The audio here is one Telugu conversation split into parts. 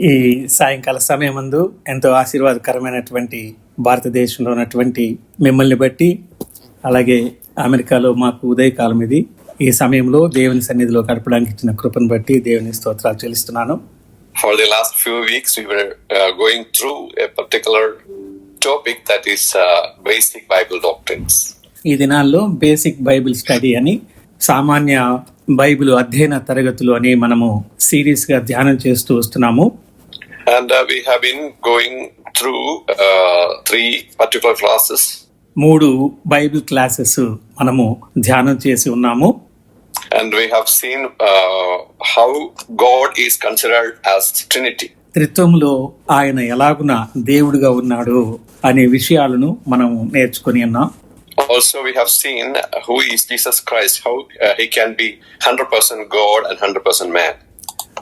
ఈ సాయంకాల సమయమందు ఎంతో ఆశీర్వాదకరమైనటువంటి భారతదేశంలో ఉన్నటువంటి మిమ్మల్ని బట్టి, అలాగే అమెరికాలో మాకు ఉదయకాలం ఇది, ఈ సమయంలో దేవుని సన్నిధిలో గడపడానికి ఇచ్చిన కృపను బట్టి దేవుని స్తోత్రాలు చెల్లిస్తున్నాను. For the last few weeks we were going through a particular topic that is basic Bible doctrines. ఈ దినాల్లో బేసిక్ బైబిల్ స్టడీ అని, సామాన్య బైబిల్ అధ్యయన తరగతులు అని మనము సీరియస్ గా ధ్యానం చేస్తూ వస్తున్నాము. And we have been going through 3 particular classes. 3 Bible classes మనము ధ్యానం చేసి ఉన్నాము. And we have seen how God is considered as Trinity. త్రిత్వములో ఆయన ఎలాగున దేవుడిగా ఉన్నాడు అనే విషయాలను మనం నేర్చుకొని ఉన్నాం. Also we have seen who is Jesus Christ, how he can be 100% God and 100% man.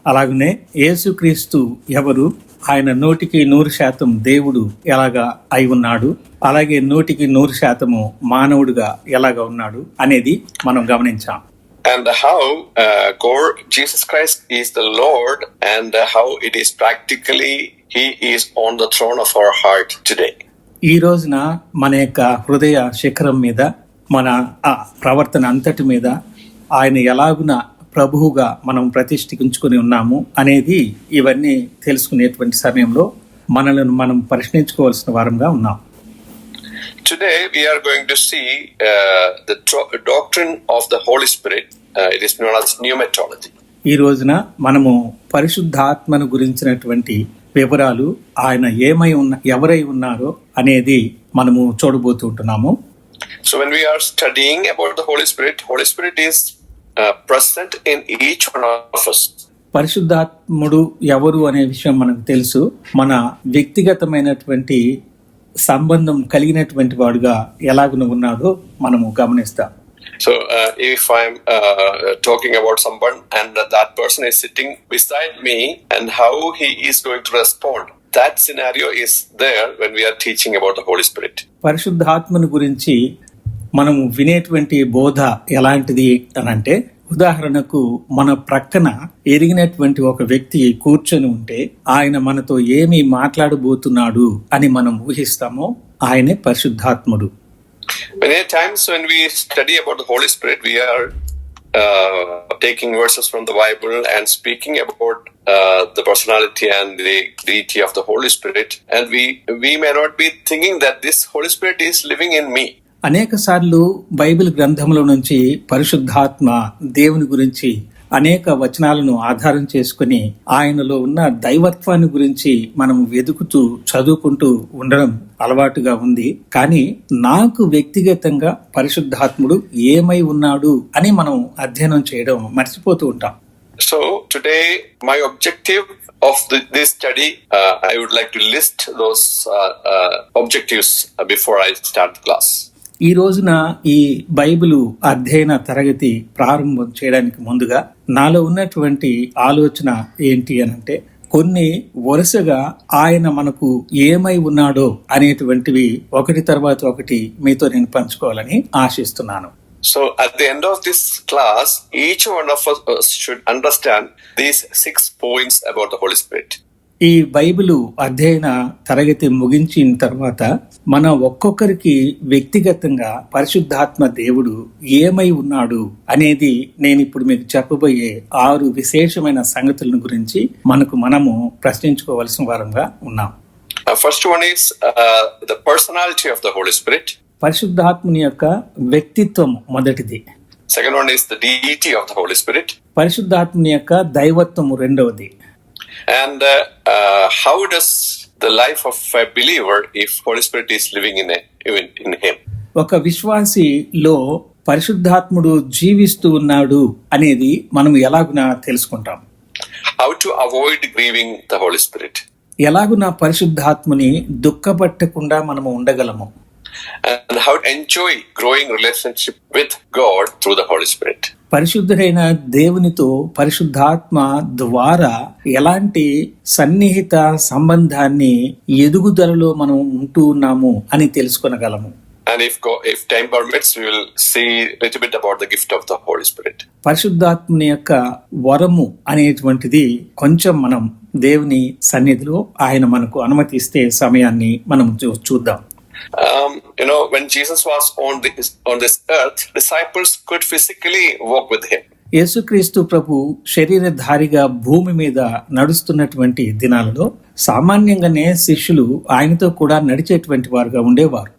అలాగనే యేసుక్రీస్తు ఎవరు, ఆయన 100% దేవుడు ఎలాగా అయి ఉన్నాడు, అలాగే 100% మానవుడిగా ఎలాగా ఉన్నాడు అనేది మనం గమనించాం. And how God, Jesus Christ is the Lord, and how it is practically he is on the throne of our heart today. ఈ రోజున మన యొక్క హృదయ శిఖరం మీద, మన ప్రవర్తన అంతటి మీద ఆయన ఎలాగున ప్రభువుగా మనం ప్రతిష్ఠించుకుని ఉన్నాము అనేది ఇవన్నీ తెలుసుకునేటువంటి సమయంలో మనలను మనం ప్రశ్నించుకోవాల్సిన వారంగా ఉన్నాం. Today we are going to see the doctrine of the Holy Spirit. It is known as pneumatology. ఈ రోజున మనము పరిశుద్ధాత్మను గురించినటువంటి వివరాలు, ఆయన ఎవరై ఉన్నారో అనేది మనము చూడబోతుంటున్నాము. So when we are studying about the Holy Spirit is present in each one of us. పరిశుద్ధాత్ముడు ఎవరు అనే విషయం మనకు తెలుసు. మన వ్యక్తిగతమైనటువంటి సంబంధం కలిగినటువంటి వాడుగా ఎలాగున ఉన్నాడో మనము గమనిస్తాం. So if I'm talking about someone and that person is sitting beside me and how he is going to respond, that scenario is there when we are teaching about the Holy Spirit. పరిశుద్ధాత్మను గురించి మనము వినేటువంటి బోధ ఎలాంటిది అనంటే, ఉదాహరణకు మన ప్రక్కన ఎరిగినటువంటి ఒక వ్యక్తి కూర్చొని ఉంటే ఆయన మనతో ఏమి మాట్లాడబోతున్నాడు అని మనం ఊహిస్తామో ఆయనే పరిశుద్ధాత్ముడు. Many times when we study about the Holy Spirit, we are taking verses from the Bible and speaking about the personality and the deity of the Holy Spirit, and we may not be thinking that this Holy Spirit is living in me. అనేక సార్లు బైబిల్ గ్రంథంలో నుంచి పరిశుద్ధాత్మ దేవుని గురించి అనేక వచనాలను ఆధారం చేసుకుని ఆయనలో ఉన్న దైవత్వాన్ని గురించి మనం వెతుకుతూ చదువుకుంటూ ఉండడం అలవాటుగా ఉంది. కానీ నాకు వ్యక్తిగతంగా పరిశుద్ధాత్ముడు ఏమై ఉన్నాడు అని మనం అధ్యయనం చేయడం మర్చిపోతూ ఉంటాం. So today my objective of this study, I would like to list those objectives before I start the class. ఈ రోజున ఈ బైబిలు అధ్యయన తరగతి ప్రారంభం చేయడానికి ముందుగా నాలో ఉన్నటువంటి ఆలోచన ఏంటి అనంటే, కొన్ని వరుసగా ఆయన మనకు ఏమై ఉన్నాడో అనేటువంటివి ఒకటి తర్వాత ఒకటి మీతో నేను పంచుకోవాలని ఆశిస్తున్నాను. So at the end of this class, each one of us should understand these 6 points about the Holy Spirit. ఈ బైబిలు అధ్యయన తరగతి ముగించిన తర్వాత మన ఒక్కొక్కరికి వ్యక్తిగతంగా పరిశుద్ధాత్మ దేవుడు ఏమై ఉన్నాడు అనేది నేను ఇప్పుడు మీకు చెప్పబోయే 6 విశేషమైన సంగతులను గురించి మనము ప్రశ్నించుకోవాల్సిన వారంగా ఉన్నాం. First one is the personality of the Holy Spirit. పరిశుద్ధాత్ముని యొక్క వ్యక్తిత్వం మొదటిది. Second one is the deity of the Holy Spirit. పరిశుద్ధాత్ముని యొక్క దైవత్వము రెండవది. And how does the life of a believer if Holy Spirit is living in him? ఒక విశ్వాసిలో పరిశుద్ధాత్ముడు జీవిస్తూ ఉన్నాడు అనేది మనం ఎలాగునా తెలుసుకుంటాం. How to avoid grieving the Holy Spirit? ఎలాగునా పరిశుద్ధాత్ముని దుఃఖపట్టకుండా మనము ఉండగలము. And how to enjoy growing relationship with God through the Holy Spirit? పరిశుద్ధుడైన దేవునితో పరిశుద్ధాత్మ ద్వారా ఎలాంటి సన్నిహిత సంబంధాన్ని ఎదుగుదలలో మనం ఉంటూ ఉన్నాము అని తెలుసుకొనగలము. And if time permits, we will see a little bit about the gift of the Holy Spirit. పరిశుద్ధాత్మని యొక్క వరము అనేటువంటిది కొంచెం మనం దేవుని సన్నిధిలో ఆయన మనకు అనుమతిస్తే సమయాన్ని మనం చూద్దాం. When Jesus was on this earth, disciples could physically walk with him. యేసుక్రీస్తు ప్రభు శరీరధారిగా భూమి మీద నడుస్తున్నటువంటి దినాలలో సామాన్యంగానే శిష్యులు ఆయనతో కూడా నడిచేటువంటి వారుగా ఉండేవారు.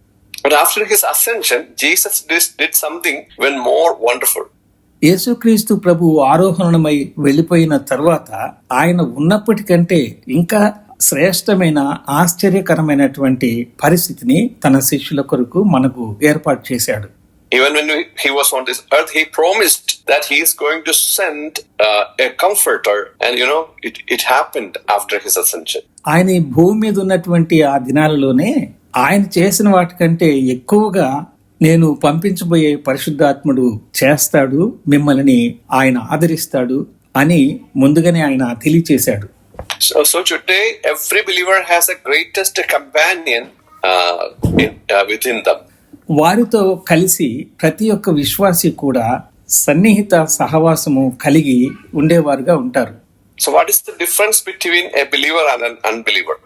But after his ascension, Jesus did something even more wonderful. యేసుక్రీస్తు ప్రభు ఆరోహణమై వెళ్లిపోయిన తర్వాత ఆయన ఉన్నప్పటికంటే ఇంకా శ్రేష్టమైన ఆశ్చర్యకరమైనటువంటి పరిస్థితిని తన శిష్యుల కొరకు మనకు ఏర్పాటు చేశాడు. Even when he was on this earth, he promised that he is going to send a comforter, and it happened after his ascension. ఆయన ఈ భూమి మీద ఉన్నటువంటి ఆ దినాలలోనే ఆయన చేసిన వాటికంటే ఎక్కువగా నేను పంపించబోయే పరిశుద్ధాత్ముడు చేస్తాడు, మిమ్మల్ని ఆయన ఆదరిస్తాడు అని ముందుగానే ఆయన తెలియచేశాడు. So today every believer has a greatest companion within them. వారితో కలిసి ప్రతి ఒక్క విశ్వాసి కూడా సన్నిహిత సహవాసము కలిగి ఉండేవారుగా ఉంటారు. So what is the difference between a believer and an unbeliever?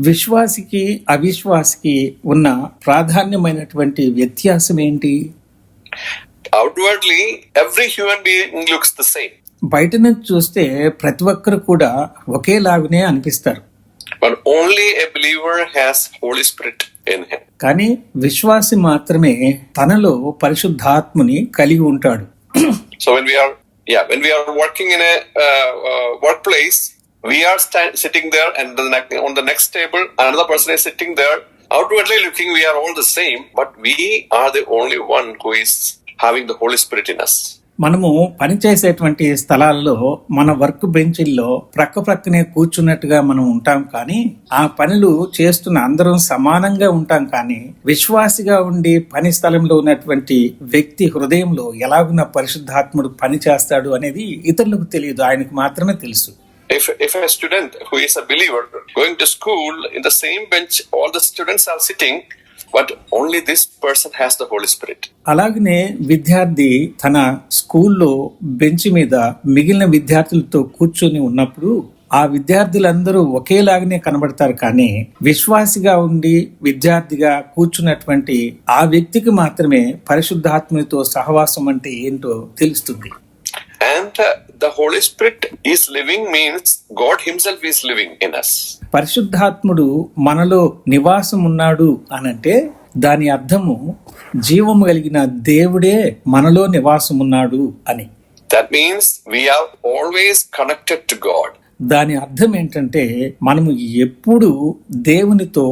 విశ్వాసికి అవిశ్వాసికి ఉన్న ప్రాధాన్యమైనటువంటి వ్యత్యాసం ఏంటి? Outwardly, every human being looks the same. బయట నుంచి చూస్తే ప్రతి ఒక్కరు కూడా ఒకేలాగానే అనిపిస్తారు. But only a believer has Holy Spirit in him. కానీ విశ్వాసి మాత్రమే తనలో పరిశుద్ధాత్మని కలిగి ఉంటాడు. So when we are working in a workplace, we are sitting there, and on the next table another person is sitting there. Outwardly looking, we are all the same, but we are the only one who is having the Holy Spirit in us. మనము పనిచేసేటువంటి స్థలాల్లో మన వర్క్ బెంచీల్లో ప్రక్కనే కూర్చున్నట్టుగా మనం ఉంటాం, కానీ ఆ పనులు చేస్తున్న అందరం సమానంగా ఉంటాం. కానీ విశ్వాసిగా ఉండి పని స్థలంలో ఉన్నటువంటి వ్యక్తి హృదయంలో ఎలాగున్న పరిశుద్ధాత్ముడు పని చేస్తాడు అనేది ఇతరులకు తెలియదు, ఆయనకు మాత్రమే తెలుసు. If a student who is a believer going to school, in the same bench all the students are sitting, but only this person has the Holy Spirit. అలాగనే విద్యార్థి తన స్కూల్లో బెంచ్ మీద మిగిలిన విద్యార్థులతో కూర్చొని ఉన్నప్పుడు ఆ విద్యార్థులందరూ ఒకేలాగానే కనబడతారు, కానీ విశ్వాసిగా ఉండి విద్యార్థిగా కూర్చున్నటువంటి ఆ వ్యక్తికి మాత్రమే పరిశుద్ధాత్మతో సహవాసం అంటే ఏంటో తెలుస్తుంది. And the Holy Spirit is living means God himself is living in us. పరిశుద్ధాత్ముడు మనలో నివాసం ఉన్నాడు అనంటే దాని అర్థము జీవము కలిగిన దేవుడే మనలో నివాసం ఉన్నాడు అని. That means we are always connected to God. దాని అర్థం ఏంటంటే మనము ఎప్పుడు దేవునితో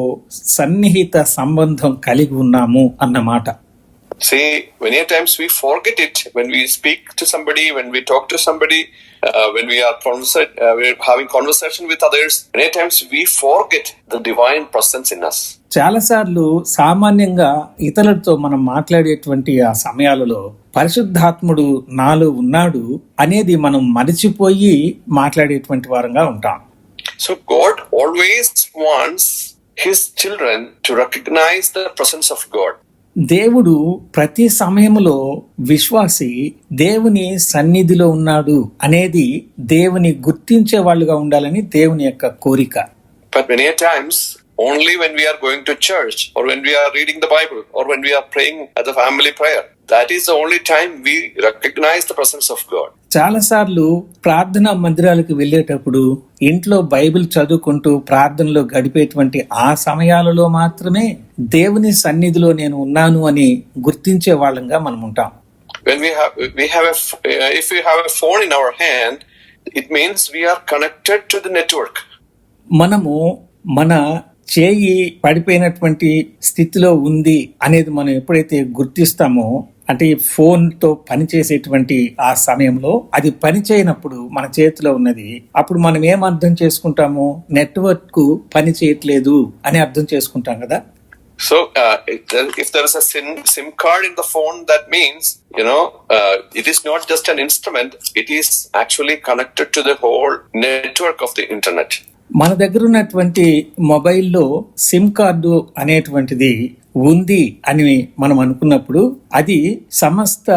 సన్నిహిత సంబంధం కలిగి ఉన్నాము అన్నమాట. See, many times we forget it when we speak to somebody, when we talk to somebody, when we are we're having conversation with others. Many times we forget the divine presence in us. చాలాసార్లు సామాన్యంగా ఇతరులతో మనం మాట్లాడేటువంటి ఆ సమయాలలో పరిశుద్ధాత్ముడు నాలో ఉన్నాడు అనేది మనం మరిచిపోయి మాట్లాడేటువంటి వారంగా ఉంటాం. So God always wants his children to recognize the presence of God. దేవుడు ప్రతి సమయంలో విశ్వాసి దేవుని సన్నిధిలో ఉన్నాడు అనేది దేవుని గుర్తించే వాళ్ళుగా ఉండాలని దేవుని యొక్క కోరిక. But many times only when we are going to church, or when we are reading the Bible, or when we are praying at the family prayer, that is the only time we recognize the presence of God. చాలాసార్లు ప్రార్థనా మందిరాలకు వెళ్ళేటప్పుడు ఇంట్లో బైబిల్ చదువుకుంటూ ప్రార్థనలో గడిపేటువంటి ఆ సమయాలలో మాత్రమే దేవుని సన్నిధిలో నేను ఉన్నాను అని గుర్తించే వాళ్ళంగా మనం ఉంటాం. When if we have a phone in our hand, it means we are connected to the network. మనము మన చేయి పడిపోయినటువంటి స్థితిలో ఉంది అనేది మనం ఎప్పుడైతే గుర్తిస్తామో, అంటే ఈ ఫోన్తో పనిచేసేటువంటి ఆ సమయంలో అది పని చేయనప్పుడు మన చేతిలో ఉన్నది, అప్పుడు మనం ఏం అర్థం చేసుకుంటాము? నెట్వర్క్ పని చేయట్లేదు అని అర్థం చేసుకుంటాం కదా. So if there is a SIM card in the phone, that means it is not just an instrument, it is actually connected to the whole network of the internet. మన దగ్గర ఉన్నటువంటి మొబైల్లో సిమ్ కార్డు అనేటువంటిది ఉంది అని మనం అనుకున్నప్పుడు అది సమస్త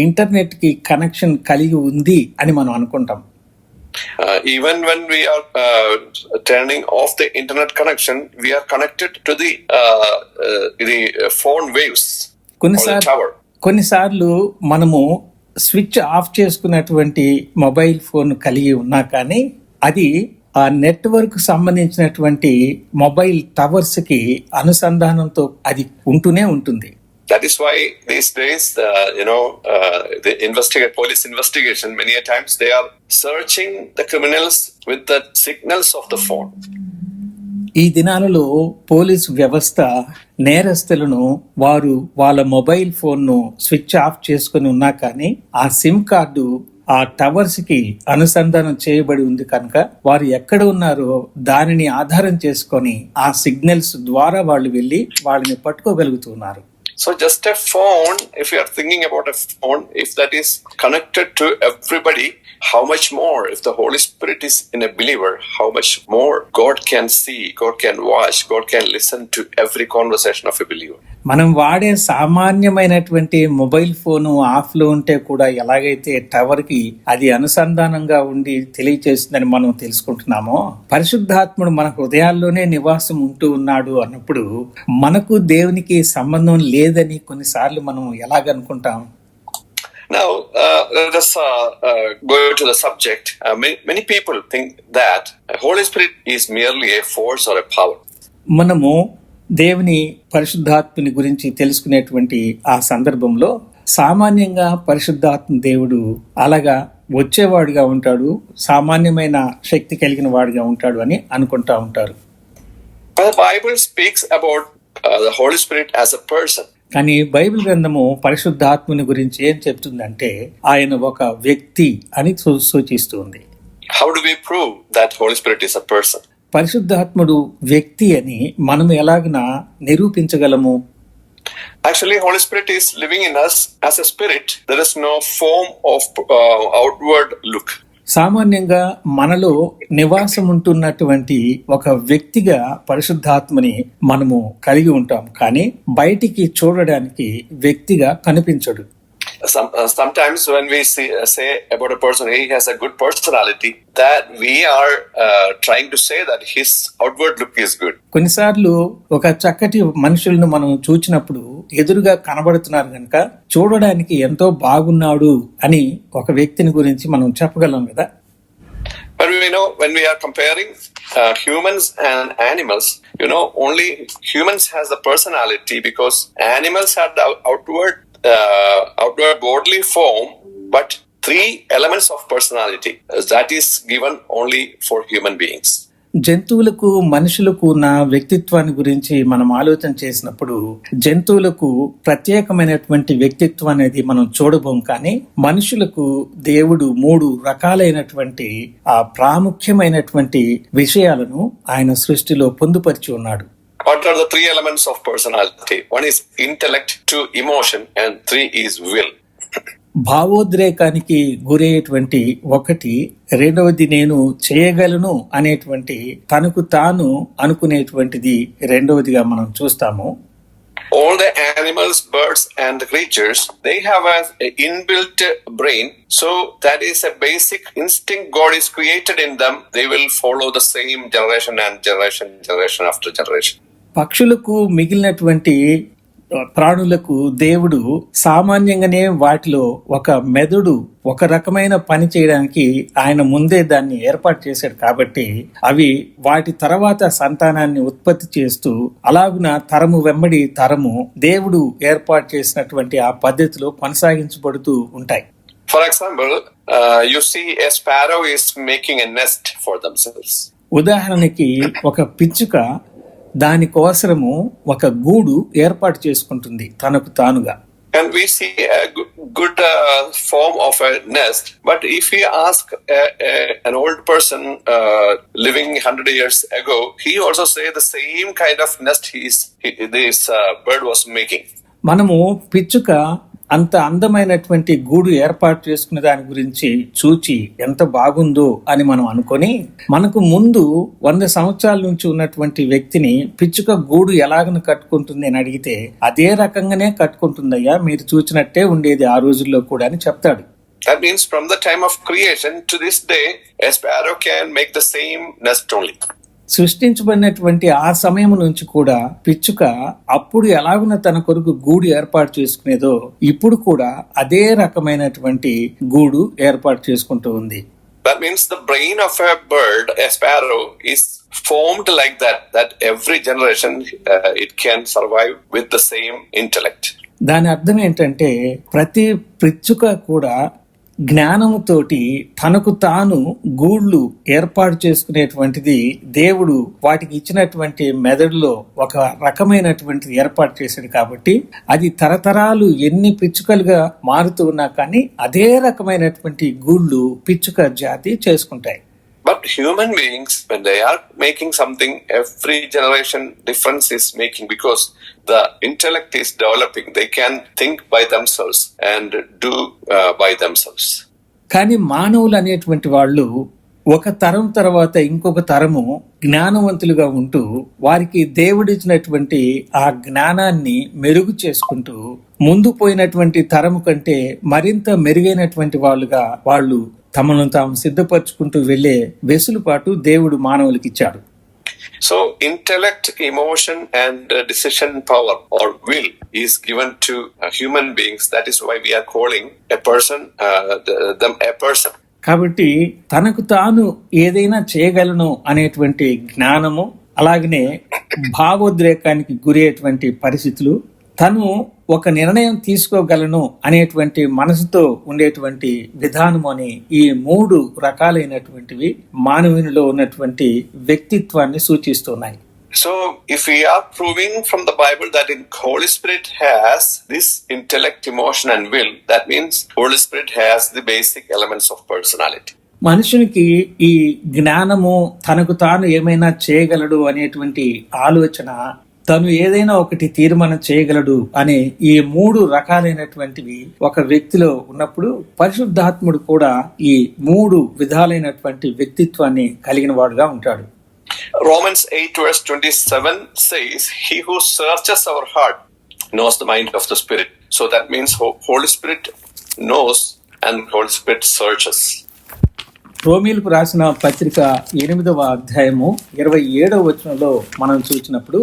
ఇంటర్నెట్ కి కనెక్షన్ కలిగి ఉంది అని మనం అనుకుంటాం. Even when we are turning off the internet connection, we are connected to the phone waves or the tower. కొన్నిసార్లు మనము స్విచ్ ఆఫ్ చేసుకున్నటువంటి మొబైల్ ఫోన్ కలిగి ఉన్నా కానీ అది ఆ నెట్వర్క్ సంబంధించినటువంటి మొబైల్ టవర్స్ కి అనుసంధానంతో అది ఉంటూనే ఉంటుంది. That is why these days, the police investigation, many a times they are searching the criminals with the signals of the phone. ఈ దినాలలో పోలీసు వ్యవస్థ నేరస్తులను వారు వాళ్ళ మొబైల్ ఫోన్ ను స్విచ్ ఆఫ్ చేసుకుని ఉన్నా కానీ ఆ సిమ్ కార్డు ఆ టవర్స్ కి అనుసంధానం చేయబడి ఉంది కనుక వారు ఎక్కడ ఉన్నారో దానిని ఆధారం చేసుకొని ఆ సిగ్నల్స్ ద్వారా వాళ్ళు వెళ్లి వాళ్ళని పట్టుకోగలుగుతున్నారు. So just a phone, if you are thinking about a phone, if that is connected to everybody, how much more if the Holy Spirit is in a believer, how much more God can see, God can watch, God can listen to every conversation of a believer. మనం వాడే సామాన్యమైనటువంటి మొబైల్ ఫోను ఆఫ్ లో ఉంటే కూడా ఎలాగైతే టవర్ కి అది అనుసంధానంగా ఉండి తెలియచేస్తుందని మనం తెలుసుకుంటున్నామో, పరిశుద్ధాత్ముడు మన హృదయాల్లోనే నివాసం ఉంటూ ఉన్నాడు అన్నప్పుడు మనకు దేవునికి సంబంధం లేదని కొన్నిసార్లు మనం ఎలాగనుకుంటాం? Now, let us go to the subject. Many people think that Holy Spirit is merely a force or a power. మనము దేవుని పరిశుద్ధాత్మని గురించి తెలుసుకునేటువంటి ఆ సందర్భంలో సామాన్యంగా పరిశుద్ధాత్మ దేవుడు అలాగా వచ్చేవాడుగా ఉంటాడు, సామాన్యమైన శక్తి కలిగిన వాడుగా ఉంటాడు అని అనుకుంటా ఉంటారు. The Bible speaks about the Holy Spirit as a person. కానీ బైబిల్ గ్రంథము పరిశుద్ధాత్మని గురించి ఏం చెప్తుందంటే ఆయన ఒక వ్యక్తి అని సూచిస్తుంది. How do we prove that Holy Spirit is a person? పరిశుద్ధాత్ముడు వ్యక్తి అని మనం ఎలాగనా నిరూపించగలము? Actually, Holy Spirit is living in us as a spirit. There is no form of outward look. సామాన్యంగా మనలో నివాసం ఉంటున్నటువంటి ఒక వ్యక్తిగా పరిశుద్ధాత్మని మనము కలిగి ఉంటాం, కానీ బయటికి చూడడానికి వ్యక్తిగా కనిపించడు. Sometimes when we say about a person, he has a good personality, that we are trying to say that his outward look is good. కొన్నిసార్లు ఒక చక్కటి మనుషులను మనం చూచినప్పుడు ఎదురుగా కనబడుతున్నారు కనుక చూడడానికి ఎంతో బాగున్నాడు అని ఒక వ్యక్తిని గురించి మనం చెప్పగలం కదా. But we know when we are comparing humans and animals, only humans has the personality because animals have the outward bodily form, but 3 elements of personality that is given only for human beings. జంతువులకు మనుషులకు ఉన్న వ్యక్తిత్వాన్ని గురించి మనం ఆలోచన చేసినప్పుడు జంతువులకు ప్రత్యేకమైనటువంటి వ్యక్తిత్వం అనేది మనం చూడబోం, కానీ మనుషులకు దేవుడు 3 రకాలైనటువంటి ఆ ప్రాముఖ్యమైనటువంటి విషయాలను ఆయన సృష్టిలో పొందుపరిచి ఉన్నాడు. What are the 3 elements of personality? 1 is intellect, 2 emotion, and 3 is will. భావోద్రేకానికి గురయ్యేటువంటి 1, రెండవది నేను చేయగలను అనేటువంటి తనకు తాను అనుకునేటువంటిది రెండవదిగా మనం చూస్తాము. All the animals, birds and creatures, they have an inbuilt brain. So that is a basic instinct God is created in them. They will follow the same generation and generation after generation. పక్షులకు మిగిలినటువంటి ప్రాణులకు దేవుడు సామాన్యంగానే వాటిలో ఒక మెదడు ఒక రకమైన పని చేయడానికి ఆయన ముందే దాన్ని ఏర్పాటు చేశాడు కాబట్టి అవి వాటి తర్వాత సంతానాన్ని ఉత్పత్తి చేస్తూ అలాగున తరము వెంబడి తరము దేవుడు ఏర్పాటు చేసినటువంటి ఆ పద్ధతిలో కొనసాగించబడుతూ ఉంటాయి. For example, you see a sparrow is making a nest for themselves. ఉదాహరణకి ఒక పిచ్చుక దానికోసరము ఒక గూడు ఏర్పాటు చేసుకుంటుంది తనకు తానుగా. And we see a good form of a nest. But if we ask an old person living 100 years ago, he also say the same kind of nest this bird was making. మనము పిచ్చుక అంత అందమైనటువంటి గూడు ఏర్పాటు చేసుకునే దాని గురించి చూచి ఎంత బాగుందో అని మనం అనుకొని మనకు ముందు 100 సంవత్సరాల నుంచి ఉన్నటువంటి వ్యక్తిని పిచ్చుక గూడు ఎలాగను కట్టుకుంటుంది అని అడిగితే అదే రకంగానే కట్టుకుంటుందయ్యా, మీరు చూచినట్టే ఉండేది ఆ రోజుల్లో కూడా అని చెప్తాడు. That means from the time of creation to this day, a sparrow can make the same nest only. సృష్టించబడినటువంటి ఆ సమయం నుంచి కూడా పిచ్చుక అప్పుడు ఎలాగున తన కొరకు గూడు ఏర్పాటు చేసుకునేదో ఇప్పుడు కూడా అదే రకమైనటువంటి గూడు ఏర్పాటు చేసుకుంటూ ఉంది. That means the brain of a bird, a sparrow, is formed like that every generation it can survive with the same intellect. దాని అర్థం ఏంటంటే ప్రతి పిచ్చుక కూడా జ్ఞానముతోటి తనకు తాను గూళ్ళు ఏర్పాటు చేసుకునేటువంటిది దేవుడు వాటికి ఇచ్చినటువంటి మెదడులో ఒక రకమైనటువంటిది ఏర్పాటు చేశాడు కాబట్టి అది తరతరాలు ఎన్ని పిచ్చుకలుగా మారుతూ ఉన్నా కానీ అదే రకమైనటువంటి గూళ్ళు పిచ్చుక జాతి చేసుకుంటాయి. But human beings, when they are making something, every generation difference is making because the intellect is developing. They can think by themselves and do by themselves. కానీ మానవులు అనేటువంటి వాళ్ళు ఒక తరం తర్వాత ఇంకొక తరము జ్ఞానవంతులుగా ఉంటూ వారికి దేవుడిచ్చినటువంటి ఆ జ్ఞానాన్ని మెరుగు చేసుకుంటూ ముందు పోయినటువంటి తరము కంటే మరింత మెరుగైనటువంటి వాళ్ళుగా వాళ్ళు తమను తాము సిద్ధపరచుకుంటూ వెళ్లే వెసులుపాటు దేవుడు మానవులకి ఇచ్చాడు. So intellect, emotion and decision power or will is given to human beings. That is why we are calling a person them a person. కాబట్టి తనకు తాను ఏదైనా చేయగలను అనేటువంటి జ్ఞానము అలాగనే భావోద్రేకానికి గురయ్యేటువంటి పరిస్థితులు తను ఒక నిర్ణయం తీసుకోగలను అనేటువంటి మనసుతో ఉండేటువంటి విధానము అని ఈ మూడు రకాలైనటువంటివి మానవునిలో ఉన్నటువంటి వ్యక్తిత్వాన్ని సూచిస్తున్నాయి. So if we are proving from the Bible that in Holy Spirit has this intellect, emotion and will, that means Holy Spirit has the basic elements of personality. మనుషునికి ఈ జ్ఞానము తనకు తాను ఏమైనా చేయగలడు అనేటువంటి ఆలోచన తను ఏదైనా ఒకటి తీర్మానం చేయగలడు అనే ఈ మూడు రకాలైనటువంటివి ఒక వ్యక్తిలో ఉన్నప్పుడు పరిశుద్ధాత్ముడు కూడా ఈ మూడు విధాలైనటువంటి వ్యక్తిత్వాన్ని కలిగిన వాడుగా ఉంటాడు. Romans 8 verse 27 says, He who searches our heart knows the mind of the Spirit. So that means Holy Spirit knows and Holy Spirit searches. రోమీలకు రాసిన పత్రిక 8వ అధ్యాయము 27వ వచనంలో మనం చూసినప్పుడు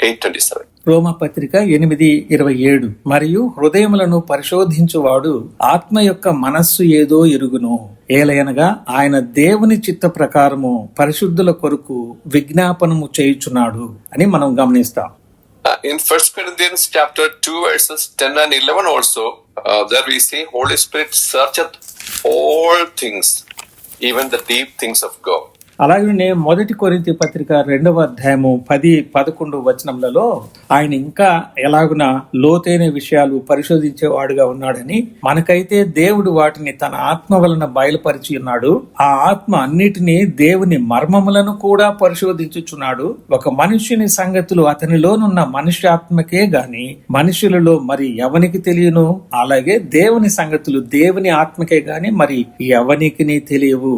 8:27 రోమా పత్రిక 8:27 మరియు హృదయములను పరిశోధించువాడు ఆత్మ యొక్క మనస్సు ఏదో ఎరుగును ఏలయనగా ఆయన దేవుని చిత్త ప్రకారము పరిశుద్ధుల కొరకు విజ్ఞాపనము చేయుచున్నాడు అని మనం గమనిస్తాం. In 1 Corinthians chapter 2 verses 10 and 11 also, there we see Holy Spirit searcheth all things, even the deep things of God. అలాగే మొదటి కొరింథీ పత్రిక 2వ అధ్యాయము 10-11 వచనములలో ఆయన ఇంకా ఎలాగున లోతైన విషయాలు పరిశోధించేవాడుగా ఉన్నాడని మనకైతే దేవుడు వాటిని తన ఆత్మ వలన బయలుపరిచి ఉన్నాడు. ఆ ఆత్మ అన్నిటినీ దేవుని మర్మములను కూడా పరిశోధించుచున్నాడు. ఒక మనుష్యుని సంగతులు అతనిలోనున్న మనుష్యాత్మకే గాని మనుషులలో మరి ఎవనికి తెలియను, అలాగే దేవుని సంగతులు దేవుని ఆత్మకే గాని మరి ఎవనికి తెలియవు.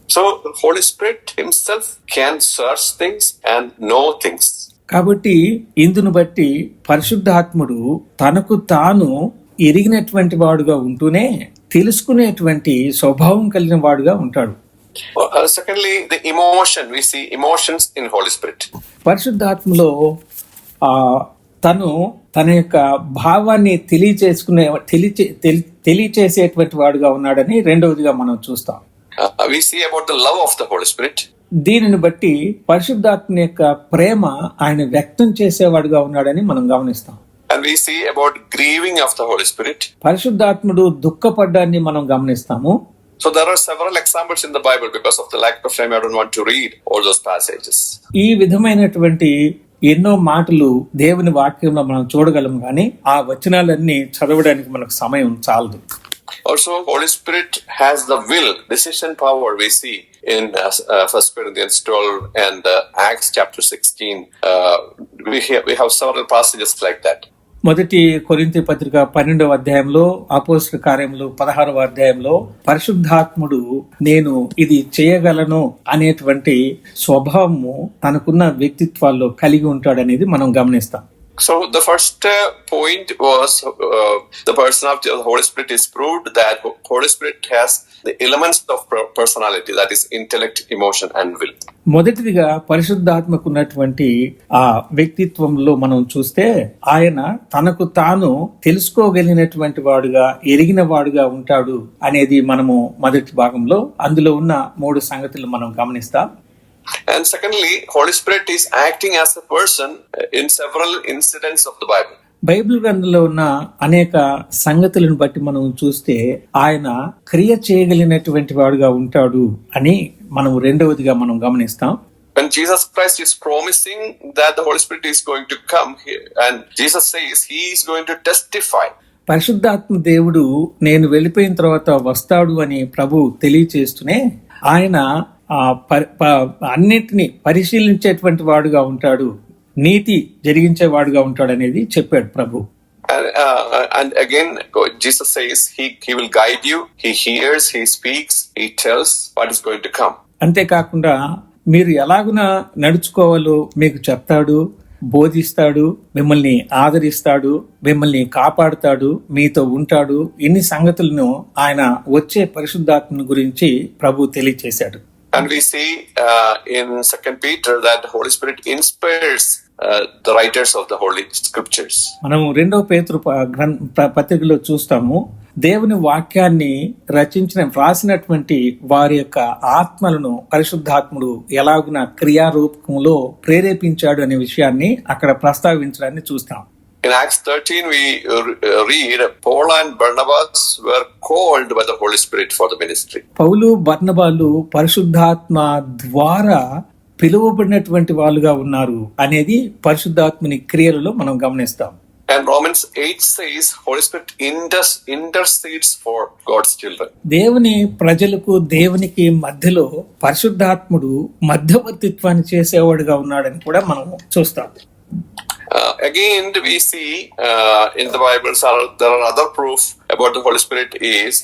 So the Holy Spirit himself can search things and know things. కాబట్టి ఇందును బట్టి పరిశుద్ధాత్ముడు తనకు తాను ఎరిగినటువంటి వాడుగా ఉంటూనే తెలుసుకునేటువంటి స్వభావం కలిగిన వాడుగా ఉంటాడు. Secondly, the emotion, we see emotions in Holy Spirit. పరిశుద్ధాత్మలో తను తన యొక్క భావాన్ని తెలియచేసేటువంటి వాడుగా ఉన్నాడని రెండవదిగా మనం చూస్తాం. We see about the love of the Holy Spirit. దీనిని బట్టి పరిశుద్ధాత్మ యొక్క ప్రేమ ఆయన వ్యక్తం చేసేవాడుగా ఉన్నాడని మనం గమనిస్తాం. And we see about grieving of the Holy Spirit. పరిశుద్ధాత్ముడు దుఃఖపడ్డాన్ని మనం గమనిస్తాము. So there are several examples in the Bible. Because of the lack of time, I don't want to read all those passages. ఈ విధమైనటువంటి ఎన్నో మాటలు దేవుని వాక్యంలో మనం చూడగలం కానీ ఆ వచనాలన్నీ చదవడానికి మనకు సమయం చాలదు. Also, Holy Spirit has the will, decision power. We see in 1 Corinthians 12 and Acts chapter 16. We have several passages like that. మొదటి కొరింథీ పత్రిక 12వ అధ్యాయంలో అపోస్తల కార్యములు 16వ అధ్యాయంలో పరిశుద్ధాత్ముడు నేను ఇది చేయగలను అనేటువంటి స్వభావము తనకున్న వ్యక్తిత్వాల్లో కలిగి ఉంటాడనేది మనం గమనిస్తాం. So the first point was the personality of the Holy Spirit is proved that Holy Spirit has the elements of personality, that is intellect, emotion and will. మొదటిదిగా పరిశుద్ధాత్మకు ఉన్నటువంటి ఆ వ్యక్తిత్వంలో మనం చూస్తే ఆయన తనకు తాను తెలుసుకోగలిగినటువంటి వాడుగా, ఎరిగిన వాడుగా ఉంటాడు అనేది మనము మొదటి భాగంలో అందులో ఉన్న 3 సంగతులు మనం గమనిస్తాం. And secondly, Holy Spirit is acting as a person in several incidents of the Bible. Bible గ్రంథంలో ఉన్న అనేక సంగతులను బట్టి మనం చూస్తే ఆయన క్రియ చేయగలిగినటువంటి వాడుగా ఉంటాడు అని మనం రెండవదిగా మనం గమనిస్తాం. When Jesus Christ is promising that the Holy Spirit is going to come here, and Jesus says he is going to testify. పరిశుద్ధాత్మ దేవుడు నేను వెళ్ళిపోయిన తర్వాత వస్తాడు అని ప్రభు తెలియచేస్తూనే ఆయన అన్నిటిని పరిశీలించేటువంటి వాడుగా ఉంటాడు, నీతి జరిగించేవాడుగా ఉంటాడు అనేది చెప్పాడు ప్రభు. And again Jesus says he will guide you, he hears, he speaks, he tells what is going to come. అంతేకాకుండా మీరు ఎలాగున నడుచుకోవాలో మీకు చెప్తాడు, బోధిస్తాడు, మిమ్మల్ని ఆదరిస్తాడు, మిమ్మల్ని కాపాడుతాడు, మీతో ఉంటాడు. ఇన్ని సంగతులను ఆయన వచ్చే పరిశుద్ధాత్మను గురించి ప్రభు తెలియచేశాడు. And we see in 2 Peter that the Holy Spirit inspires the writers of the Holy Scriptures. మనం 2వ పేతురు పత్రికలో చూస్తాము, దేవుని వాక్యాన్ని రాసినటువంటి వారి యొక్క ఆత్మలను పరిశుద్ధాత్ముడు ఎలాగున క్రియారూపంలో ప్రేరేపించాడు అనే విషయాన్ని అక్కడ ప్రస్తావించడాన్ని చూస్తాం. In Acts 13 we read Paul and Barnabas were called by the Holy Spirit for the ministry. పౌలు బర్నబాలు పరిశుద్ధాత్మ ద్వారా పిలువబడినటువంటి వాళ్ళుగా ఉన్నారు అనేది పరిశుద్ధాత్మని క్రియలలో మనం గమనిస్తాం. And Romans 8 says Holy Spirit intercedes for God's children. దేవుని ప్రజలకు దేవునికి మధ్యలో పరిశుద్ధాత్ముడు మధ్యవర్తిత్వాన్ని చేసేవాడుగా ఉన్నాడని కూడా మనం చూస్తాం. Again we see in the Bible there are other proof about the Holy Spirit is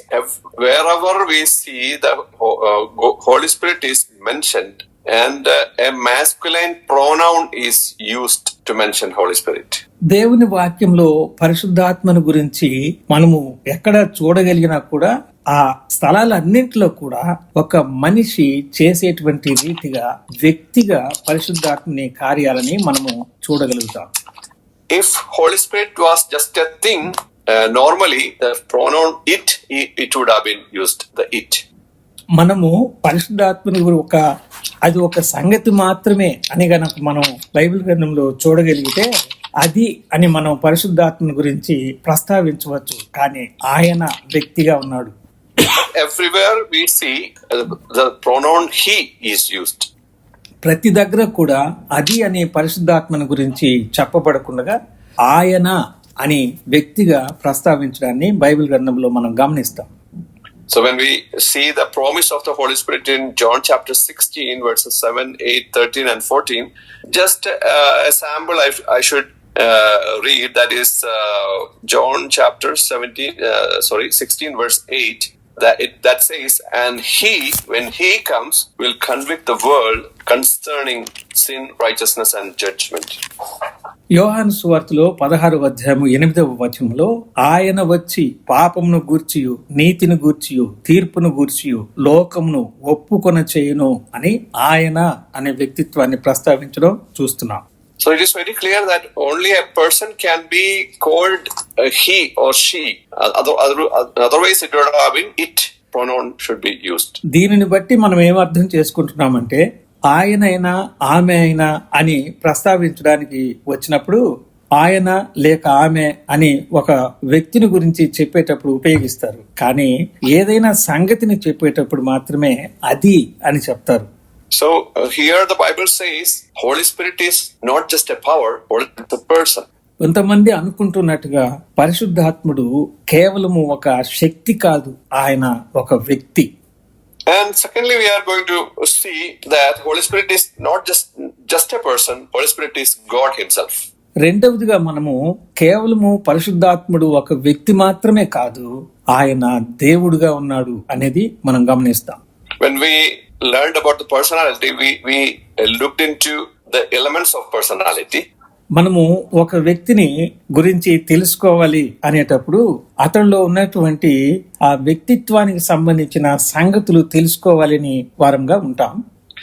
wherever we see the Holy Spirit is mentioned and a masculine pronoun is used to mention Holy Spirit. దేవుని వాక్యంలో పరిశుద్ధాత్మను గురించి మనము ఎక్కడ చూడగలిగినా కూడా ఆ స్థలాలన్నింటిలో కూడా ఒక మనిషి చేసేటువంటి రీతిగా వ్యక్తిగా పరిశుద్ధాత్మని కార్యాలని మనము చూడగలుగుతాం. If Holy Spirit was just a thing, normally the pronoun it would have been used, the it. మనము పరిశుద్ధాత్మని అది ఒక సంగతి మాత్రమే అని గనక మనం బైబిల్ గ్రంథంలో చూడగలిగితే అది అని మనం పరిశుద్ధాత్మని గురించి ప్రస్తావించవచ్చు. కానీ ఆయన వ్యక్తిగా ఉన్నాడు. Everywhere we see the pronoun he is used. ప్రతి దగ్గర కూడా అది అనే పరిశుద్ధాత్మని గురించి చెప్పబడకుండా ఆయన అని వ్యక్తిగా ప్రస్తావించడాన్ని బైబిల్ గ్రంథంలో మనం గమనిస్తాం. So when we see the promise of the Holy Spirit in John chapter 16 verses 7, 8, 13 and 14, just a sample I should read, that is John chapter 16 verse 8, that says, and he, when he comes, will convict the world concerning sin, righteousness and judgment. యోహాను సువార్తలో 16వ అధ్యాయము 8వ వచనంలో ఆయన వచ్చి పాపమును గూర్చియు నీతిని గూర్చియు తీర్పును గూర్చియు లోకమును ఒప్పుకొన చేయును అని ఆయన అనే వ్యక్తిత్వాన్ని ప్రస్తావించడం చూస్తున్నాం. So it is very clear that only a person can be called he or she. Otherwise it would have been it. Pronoun should be used. దీనిని బట్టి మనం ఏం అర్థం చేసుకుంటున్నామంటే ఆయనైనా ఆమె అయినా అని ప్రస్తావించడానికి వచ్చినప్పుడు ఆయన లేక ఆమె అని ఒక వ్యక్తిని గురించి చెప్పేటప్పుడు ఉపయోగిస్తారు. కానీ ఏదైనా సంగతిని చెప్పేటప్పుడు మాత్రమే అది అని చెప్తారు. So here the Bible says Holy Spirit is not just a power, but a person. కొంతమంది అనుకుంటున్నట్టుగా పరిశుద్ధాత్ముడు కేవలము ఒక శక్తి కాదు, ఆయన ఒక వ్యక్తి. And secondly, we are going to see that Holy Spirit is not just a person. Holy Spirit is God himself. రెండవదిగా మనము కేవలము పరిశుద్ధాత్ముడు ఒక వ్యక్తి మాత్రమే కాదు, ఆయన దేవుడుగా ఉన్నాడు అనేది మనం గమనిస్తాం. When we learned about the personality, we looked into the elements of personality. మనము ఒక వ్యక్తిని గురించి తెలుసుకోవాలి అనేటప్పుడు అతనిలో ఉన్నటువంటి ఆ వ్యక్తిత్వానికి సంబంధించిన సంగతులు తెలుసుకోవాలని వారంగా ఉంటాం.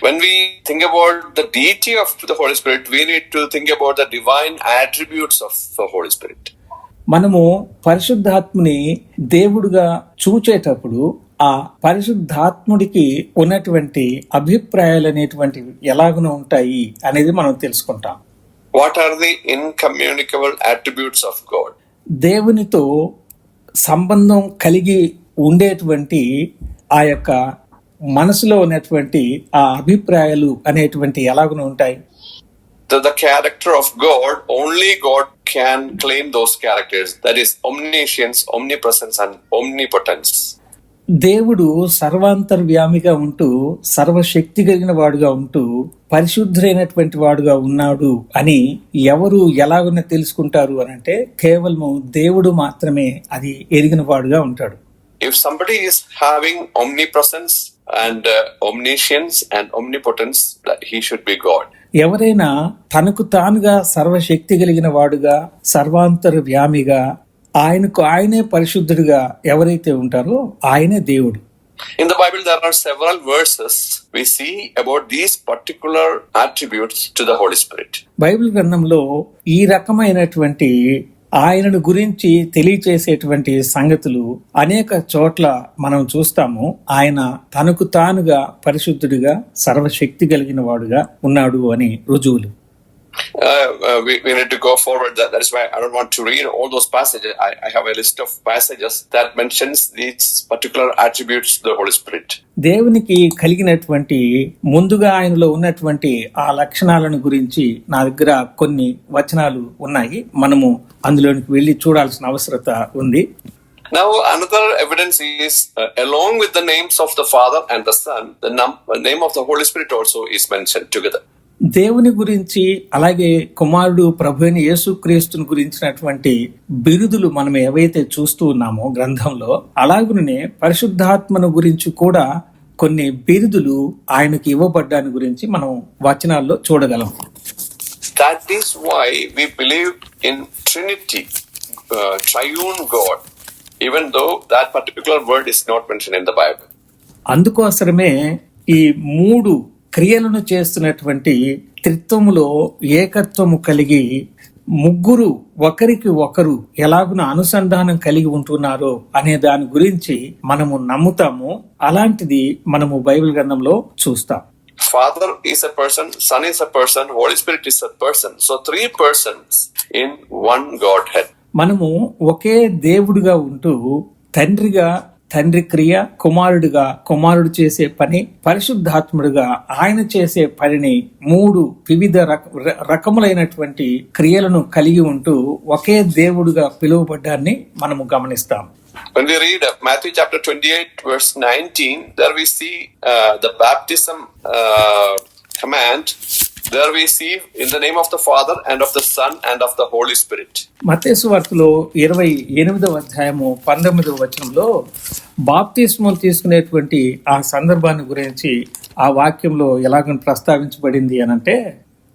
When we think about the deity of the Holy Spirit, we need to think about the divine attributes of the Holy Spirit. మనము పరిశుద్ధాత్ముని దేవుడుగా చూచేటప్పుడు ఆ పరిశుద్ధాత్ముడికి ఉన్నటువంటి అభిప్రాయాలు అనేటువంటివి ఎలాగున ఉంటాయి అనేది మనం తెలుసుకుంటాం. What are the incommunicable attributes of God? దేవునితో సంబంధం కలిగి ఉండేటువంటి ఆ యొక్క మనసులో ఉన్నటువంటి ఆ అభిప్రాయాలు అనేటువంటి ఎలాగున ఉంటాయి? The character of God, only God can claim those characters. That is omniscience, omnipresence and omnipotence. దేవుడు సర్వాంతర్వ్యామిగా ఉంటూ సర్వశక్తి కలిగిన వాడుగా ఉంటూ పరిశుద్ధులైనటువంటి వాడుగా ఉన్నాడు అని ఎవరు ఎలాగున తెలుసుకుంటారు అని అంటే కేవలము దేవుడు మాత్రమే అది ఎరిగిన వాడుగా ఉంటాడు. If somebody is having omnipresence and omniscience and omnipotence, that he should be God. ఎవరైనా తనకు తానుగా సర్వశక్తి కలిగిన వాడుగా సర్వాంతర్వ్యామిగా ఆయనకు ఆయనే పరిశుద్ధుడిగా ఎవరైతే ఉంటారో ఆయనే దేవుడు. In the Bible there are several verses we see about these particular attributes to the Holy Spirit. Bible గ్రంథంలో ఈ రకమైనటువంటి ఆయనను గురించి తెలియచేసేటువంటి సంగతులు అనేక చోట్ల మనం చూస్తాము. ఆయన తనకు తానుగా పరిశుద్ధుడిగా సర్వశక్తి కలిగిన వాడుగా ఉన్నాడు అని రుజువులు. We need to go forward. That is why I don't want to read all those passages. I have a list of passages that mentions these particular attributes to the Holy Spirit. దేవునికి కలిగినటువంటి ముందుగా ఆయనలో ఉన్నటువంటి ఆ లక్షణాలను గురించి నా దగ్గర కొన్ని వచనాలు ఉన్నాయి. మనము అందులోనికి వెళ్ళి చూడాల్సిన అవసరత ఉంది. Now another evidence is along with the names of the Father and the Son, the name of the Holy Spirit also is mentioned together. దేవుని గురించి అలాగే కుమారుడు ప్రభు అయిన యేసుక్రీస్తుని గురించినటువంటి బిరుదులు మనం ఏవైతే చూస్తూ ఉన్నామో గ్రంథంలో, అలాగునే పరిశుద్ధాత్మను గురించి కూడా కొన్ని బిరుదులు ఆయనకి ఇవ్వబడ్డాని గురించి మనం వచనాల్లో చూడగలం. That is why we believe in Trinity, triune God, even though that particular word is not mentioned in the Bible. అందుకోసమే ఈ మూడు క్రియలను చేస్తున్నటువంటి త్రిత్వములో ఏకత్వము కలిగి ముగ్గురు ఒకరికి ఒకరు ఎలాగున అనుసంధానం కలిగి ఉంటున్నారో అనే దాని గురించి మనము నమ్ముతాము. అలాంటిది మనము బైబిల్ గ్రంథంలో చూస్తాం. Father is a person, Son is a person, Holy Spirit is a person. So 3 persons in one Godhead. మనము ఒకే దేవుడిగా ఉంటూ తండ్రిగా తండ్రి క్రియ, కుమారుడిగా కుమారుడు చేసే పని, పరిశుద్ధాత్ముడిగా ఆయన చేసే పనిని మూడు వివిధ రకములైనటువంటి క్రియలను కలిగి ఉంటూ ఒకే దేవుడిగా పిలువబడ్డాన్ని మనము గమనిస్తాం. When we read Matthew chapter 28 verse 19, there we see the baptism command. There we see in the name of the Father and of the Son and of the Holy Spirit. మత్తయి సువార్తలో 28వ అధ్యాయము 19వ వచనంలో బాప్తిస్మం తీసుకునేటువంటి ఆ సందర్భాన్ని గురించి ఆ వాక్యంలో ఎలాగ ప్రస్తావించబడింది అనంటే,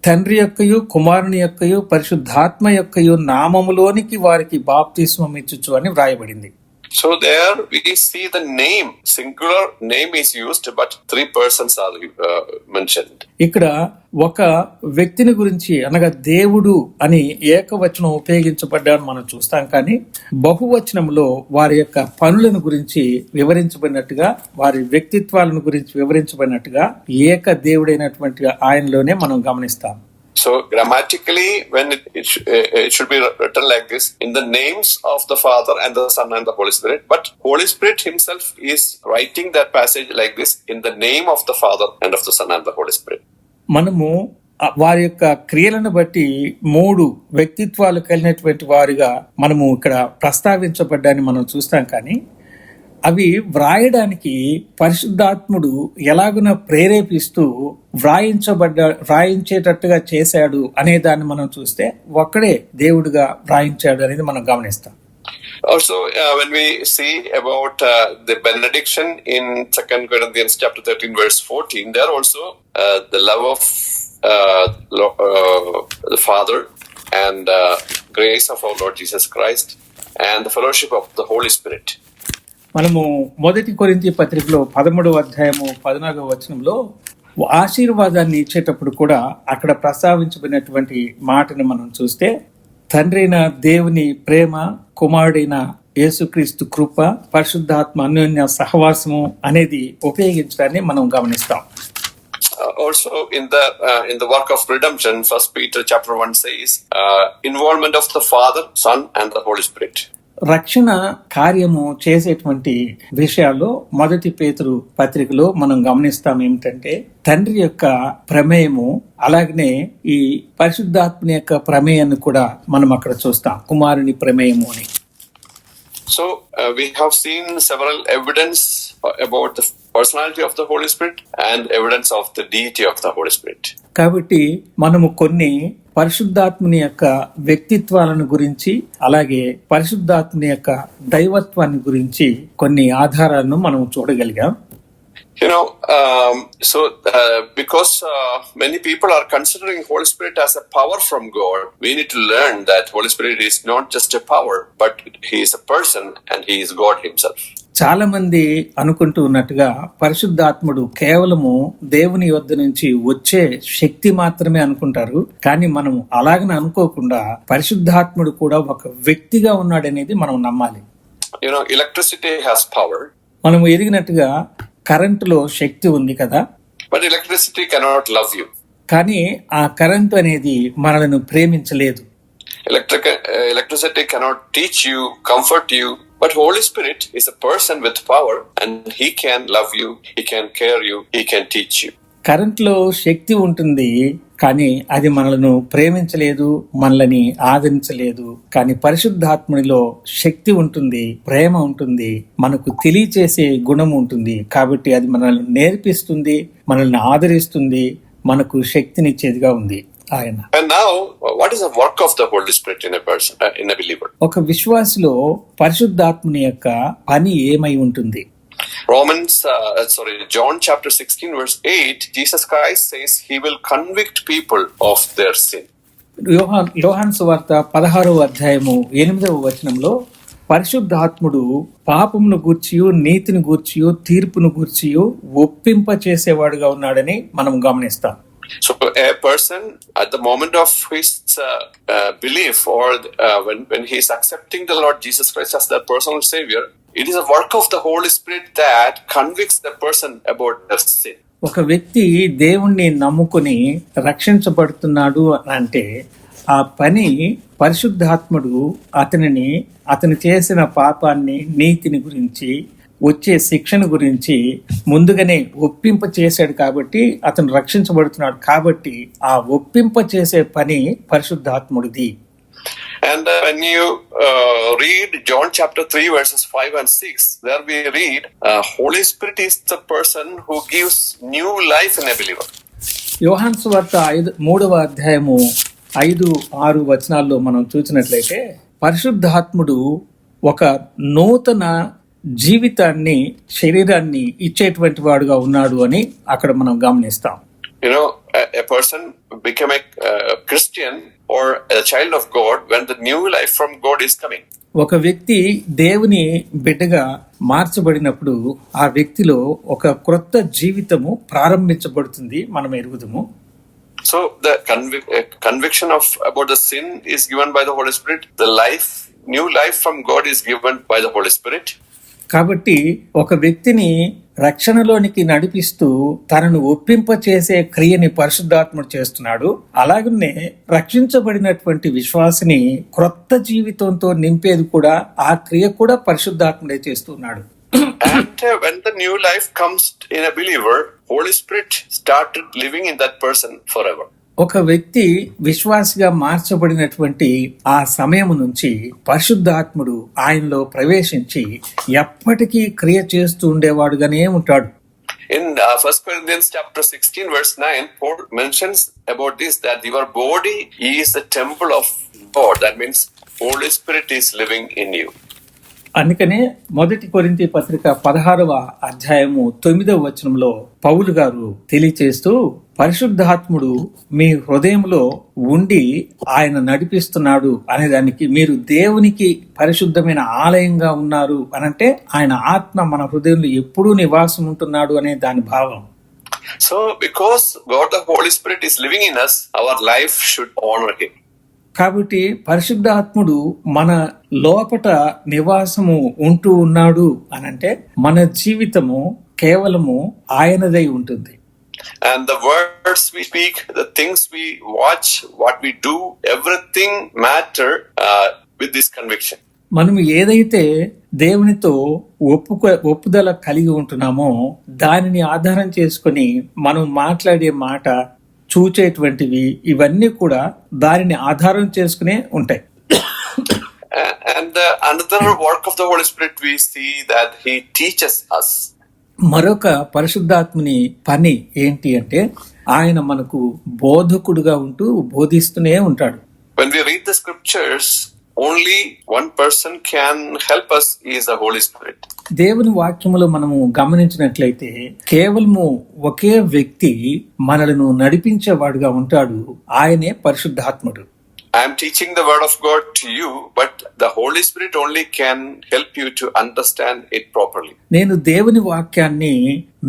తండ్రి యొక్కయు కుమారుని యొక్కయు పరిశుద్ధాత్మ యొక్కయు నామములోనికి వారికి బాప్తిస్మం ఇచ్చుచు అని వ్రాయబడింది. So there we see the name, singular name is used, but 3 persons are mentioned. ఇక్కడ ఒక వ్యక్తిని గురించి అనగా దేవుడు అని ఏకవచనం ఉపయోగించబడ్డాన్ని మనం చూస్తాం. కానీ బహువచనంలో వారి యొక్క పనులను గురించి వివరించబడినట్టుగా, వారి వ్యక్తిత్వాలను గురించి వివరించబడినట్టుగా ఏక దేవుడైనటువంటి ఆయనలోనే మనం గమనిస్తాం. So grammatically, when it should be written like this, in the names of the Father and the Son and the Holy Spirit, but Holy Spirit himself is writing that passage like this, in the name of the Father and of the Son and the Holy Spirit. మనము వారి యొక్క క్రియలను బట్టి మూడు వ్యక్తిత్వాలు కలిగినటువంటి వారిగా మనము ఇక్కడ ప్రస్తావించబడ్డాన్ని మనం చూస్తాం. కానీ అవి వ్రాయడానికి పరిశుద్ధాత్ముడు ఎలాగున ప్రేరేపిస్తూ వ్రాయించేటట్టుగా చేశాడు అనే దాన్ని మనం చూస్తే ఒక్కడే దేవుడుగా వ్రాయించాడు అనేది మనం గమనిస్తాం. Also, when we see about the benediction in 2 Corinthians chapter 13 verse 14, there also the love of the Father and grace of our Lord Jesus Christ and the fellowship of the Holy Spirit. మనము 1 కొరింథీ పత్రికలో 13వ అధ్యాయము 14వ వచనంలో ఆశీర్వాదాన్ని ఇచ్చేటప్పుడు కూడా అక్కడ ప్రస్తావించబడినటువంటి మాటను మనం చూస్తే, తండ్రి అయిన దేవుని ప్రేమ, కుమారుడైన యేసుక్రీస్తు కృప, పరిశుద్ధాత్మ అన్యోన్య సహవాసము అనేది ఉపయోగించడాన్ని మనం గమనిస్తాం. Also in the work of redemption, 1 Peter chapter 1 says involvement of the Father, Son and the Holy Spirit. రక్షణ కార్యము చేసేటువంటి విషయాల్లో 1 పేతురు పత్రికలో మనం గమనిస్తాం ఏమిటంటే, తండ్రి యొక్క ప్రమేయము, అలాగనే ఈ పరిశుద్ధాత్మ యొక్క ప్రమేయాన్ని కూడా మనం అక్కడ చూస్తాం, కుమారుని ప్రమేయము అని. So we have seen several evidence about the personality of the Holy Spirit and evidence of the deity of the Holy Spirit. కాబట్టి మనము కొన్ని పరిశుద్ధాత్మని యొక్క వ్యక్తిత్వాలను గురించి, అలాగే పరిశుద్ధాత్మని యొక్క దైవత్వాన్ని గురించి కొన్ని ఆధారాలను మనం చూడగలిగాం. Because many people are considering Holy Spirit as a power from God, we need to learn that Holy Spirit is not just a power, but He is a person and He is God Himself. చాలా మంది అనుకుంటూ ఉన్నట్టుగా పరిశుద్ధాత్ముడు కేవలము దేవుని యొద్ద నుంచి వచ్చే శక్తి మాత్రమే అనుకుంటారు. కానీ మనం అలాగనే అనుకోకుండా పరిశుద్ధాత్ముడు కూడా ఒక వ్యక్తిగా ఉన్నాడనేది మనం నమ్మాలి. Electricity has power. మనం ఎరిగినట్టుగా కరెంటులో శక్తి ఉంది కదా, but electricity cannot love you. కానీ ఆ కరెంటు అనేది మనలను ప్రేమించలేదు. Electricity cannot teach you, comfort you, but Holy Spirit is a person with power and He can love you, He can care you, He can teach you. కరెంట్లో శక్తి ఉంటుంది, కానీ అది మనలను ప్రేమించలేదు, మనల్ని ఆదరించలేదు. కానీ పరిశుద్ధాత్మనిలో శక్తి ఉంటుంది, ప్రేమ ఉంటుంది, మనకు తెలియచేసే గుణం ఉంటుంది. కాబట్టి అది మనల్ని నేర్పిస్తుంది, మనల్ని ఆదరిస్తుంది, మనకు శక్తినిచ్చేదిగా ఉంది ఆయన. And now, what is the work of the Holy Spirit in a person, in a believer? ఒక విశ్వాసిలో పరిశుద్ధాత్మని యొక్క పని ఏమై ఉంటుంది? John chapter 16 verse 8, Jesus Christ says He will convict people of their sin. యోహాను సువార్త 16వ అధ్యాయము 8వ వచనంలో పరిశుద్ధాత్ముడు పాపమును గూర్చియు, నీతిని గూర్చియు, తీర్పును గూర్చియు ఒప్పింప చేసేవాడుగా ఉన్నాడని మనం గమనిస్తాం. So a person at the moment of his belief, or when he is accepting the Lord Jesus Christ as their personal Savior, it is a work of the Holy Spirit that convicts the person about their sin. ఒక వ్యక్తి దేవుణ్ణి నమ్ముకుని రక్షించబడుతున్నాడు అంటే ఆ పని పరిశుద్ధాత్ముడు అతను చేసిన పాపాన్ని, నీతిని గురించి, వచ్చే శిక్షణ గురించి ముందుగానే ఒప్పింప చేశాడు. కాబట్టి అతను రక్షించబడుతున్నాడు. కాబట్టి ఆ ఒప్పింప చేసే పని పరిశుద్ధాత్ముడిది. And when you read John chapter 3 verses 5 and 6, there we read Holy Spirit is the person who gives new life in a believer. యోహాను సువార్త 3వ అధ్యాయము 5-6 వచనాల్లో మనం చూసినట్లయితే పరిశుద్ధాత్ముడు ఒక నూతన జీవితాన్ని, శరీరాన్ని ఇచ్చేటువంటి వాడుగా ఉన్నాడు అని అక్కడ మనం గమనిస్తాం. A person become a Christian or a child of God when the new life from God is coming. ఒక వ్యక్తి దేవుని బిడ్డగా మార్చబడినప్పుడు ఆ వ్యక్తిలో ఒక క్రొత్త జీవితము ప్రారంభించబడుతుంది, మనం ఎరుగుదుము. So the conviction about the sin is given by the Holy Spirit. The new life from God is given by the Holy Spirit. కాబట్టి ఒక వ్యక్తిని రక్షణలోనికి నడిపిస్తూ తనను ఒప్పింప చేసే క్రియని పరిశుద్ధాత్ముడు చేస్తున్నాడు. అలాగనే రక్షించబడినటువంటి విశ్వాసిని క్రొత్త జీవితంతో నింపేది కూడా, ఆ క్రియ కూడా పరిశుద్ధాత్ముడే చేస్తున్నాడు. And when the new life comes in a believer, Holy Spirit started living in that person forever. ఒక వ్యక్తి విశ్వాసిగా మార్చబడినటువంటి ఆ సమయం నుంచి పరిశుద్ధాత్ముడు ఆయనలో ప్రవేశించి ఎప్పటికీ క్రియ చేస్తూ ఉండేవాడుగానే ఉంటాడు. In 1 Corinthians chapter 16 verse 9, Paul mentions about this, that your body is the temple of God. That means Holy Spirit is living in you. అందుకనే 1 కొరింథీ పత్రిక 16వ అధ్యాయము 9వ వచనంలో పౌలు గారు తెలియచేస్తూ, పరిశుద్ధాత్ముడు మీ హృదయంలో ఉండి ఆయన నడిపిస్తున్నాడు అనే దానికి, మీరు దేవునికి పరిశుద్ధమైన ఆలయంగా ఉన్నారు అనంటే ఆయన ఆత్మ మన హృదయంలో ఎప్పుడూ నివాసం ఉంటున్నాడు అనే దాని భావం. So because God the Holy Spirit is living in us, our life should honor him. కాబట్టి పరిశుద్ధాత్ముడు మన లోపట నివాసము ఉంటూ ఉన్నాడు అనంటే మన జీవితము కేవలము ఆయనదై ఉంటుంది. And the words we speak, the things we watch, what we do, everything matter with this conviction. మనం ఏదైతే దేవునితో ఒప్పుదల కలిగి ఉంటున్నామో దానిని ఆధారం చేసుకొని మనం మాట్లాడే మాట, చూచేటువంటివి, ఇవన్నీ కూడా దానిని ఆధారం చేసుకునే ఉంటాయి. And another work of the Holy Spirit, we see that he teaches us. మరొక పరిశుద్ధాత్ముని పని ఏంటి అంటే ఆయన మనకు బోధకుడుగా ఉంటూ బోధిస్తూనే ఉంటాడు. When we read the scriptures, only one person can help us, is the Holy Spirit. దేవుని వాక్యములో మనము గమనించినట్లయితే కేవలము ఒకే వ్యక్తి మనలను నడిపించేవాడుగా ఉంటాడు, ఆయనే పరిశుద్ధాత్ముడు. I am teaching the word of God to you, but the Holy Spirit only can help you to understand it properly. నేను దేవుని వాక్యాన్ని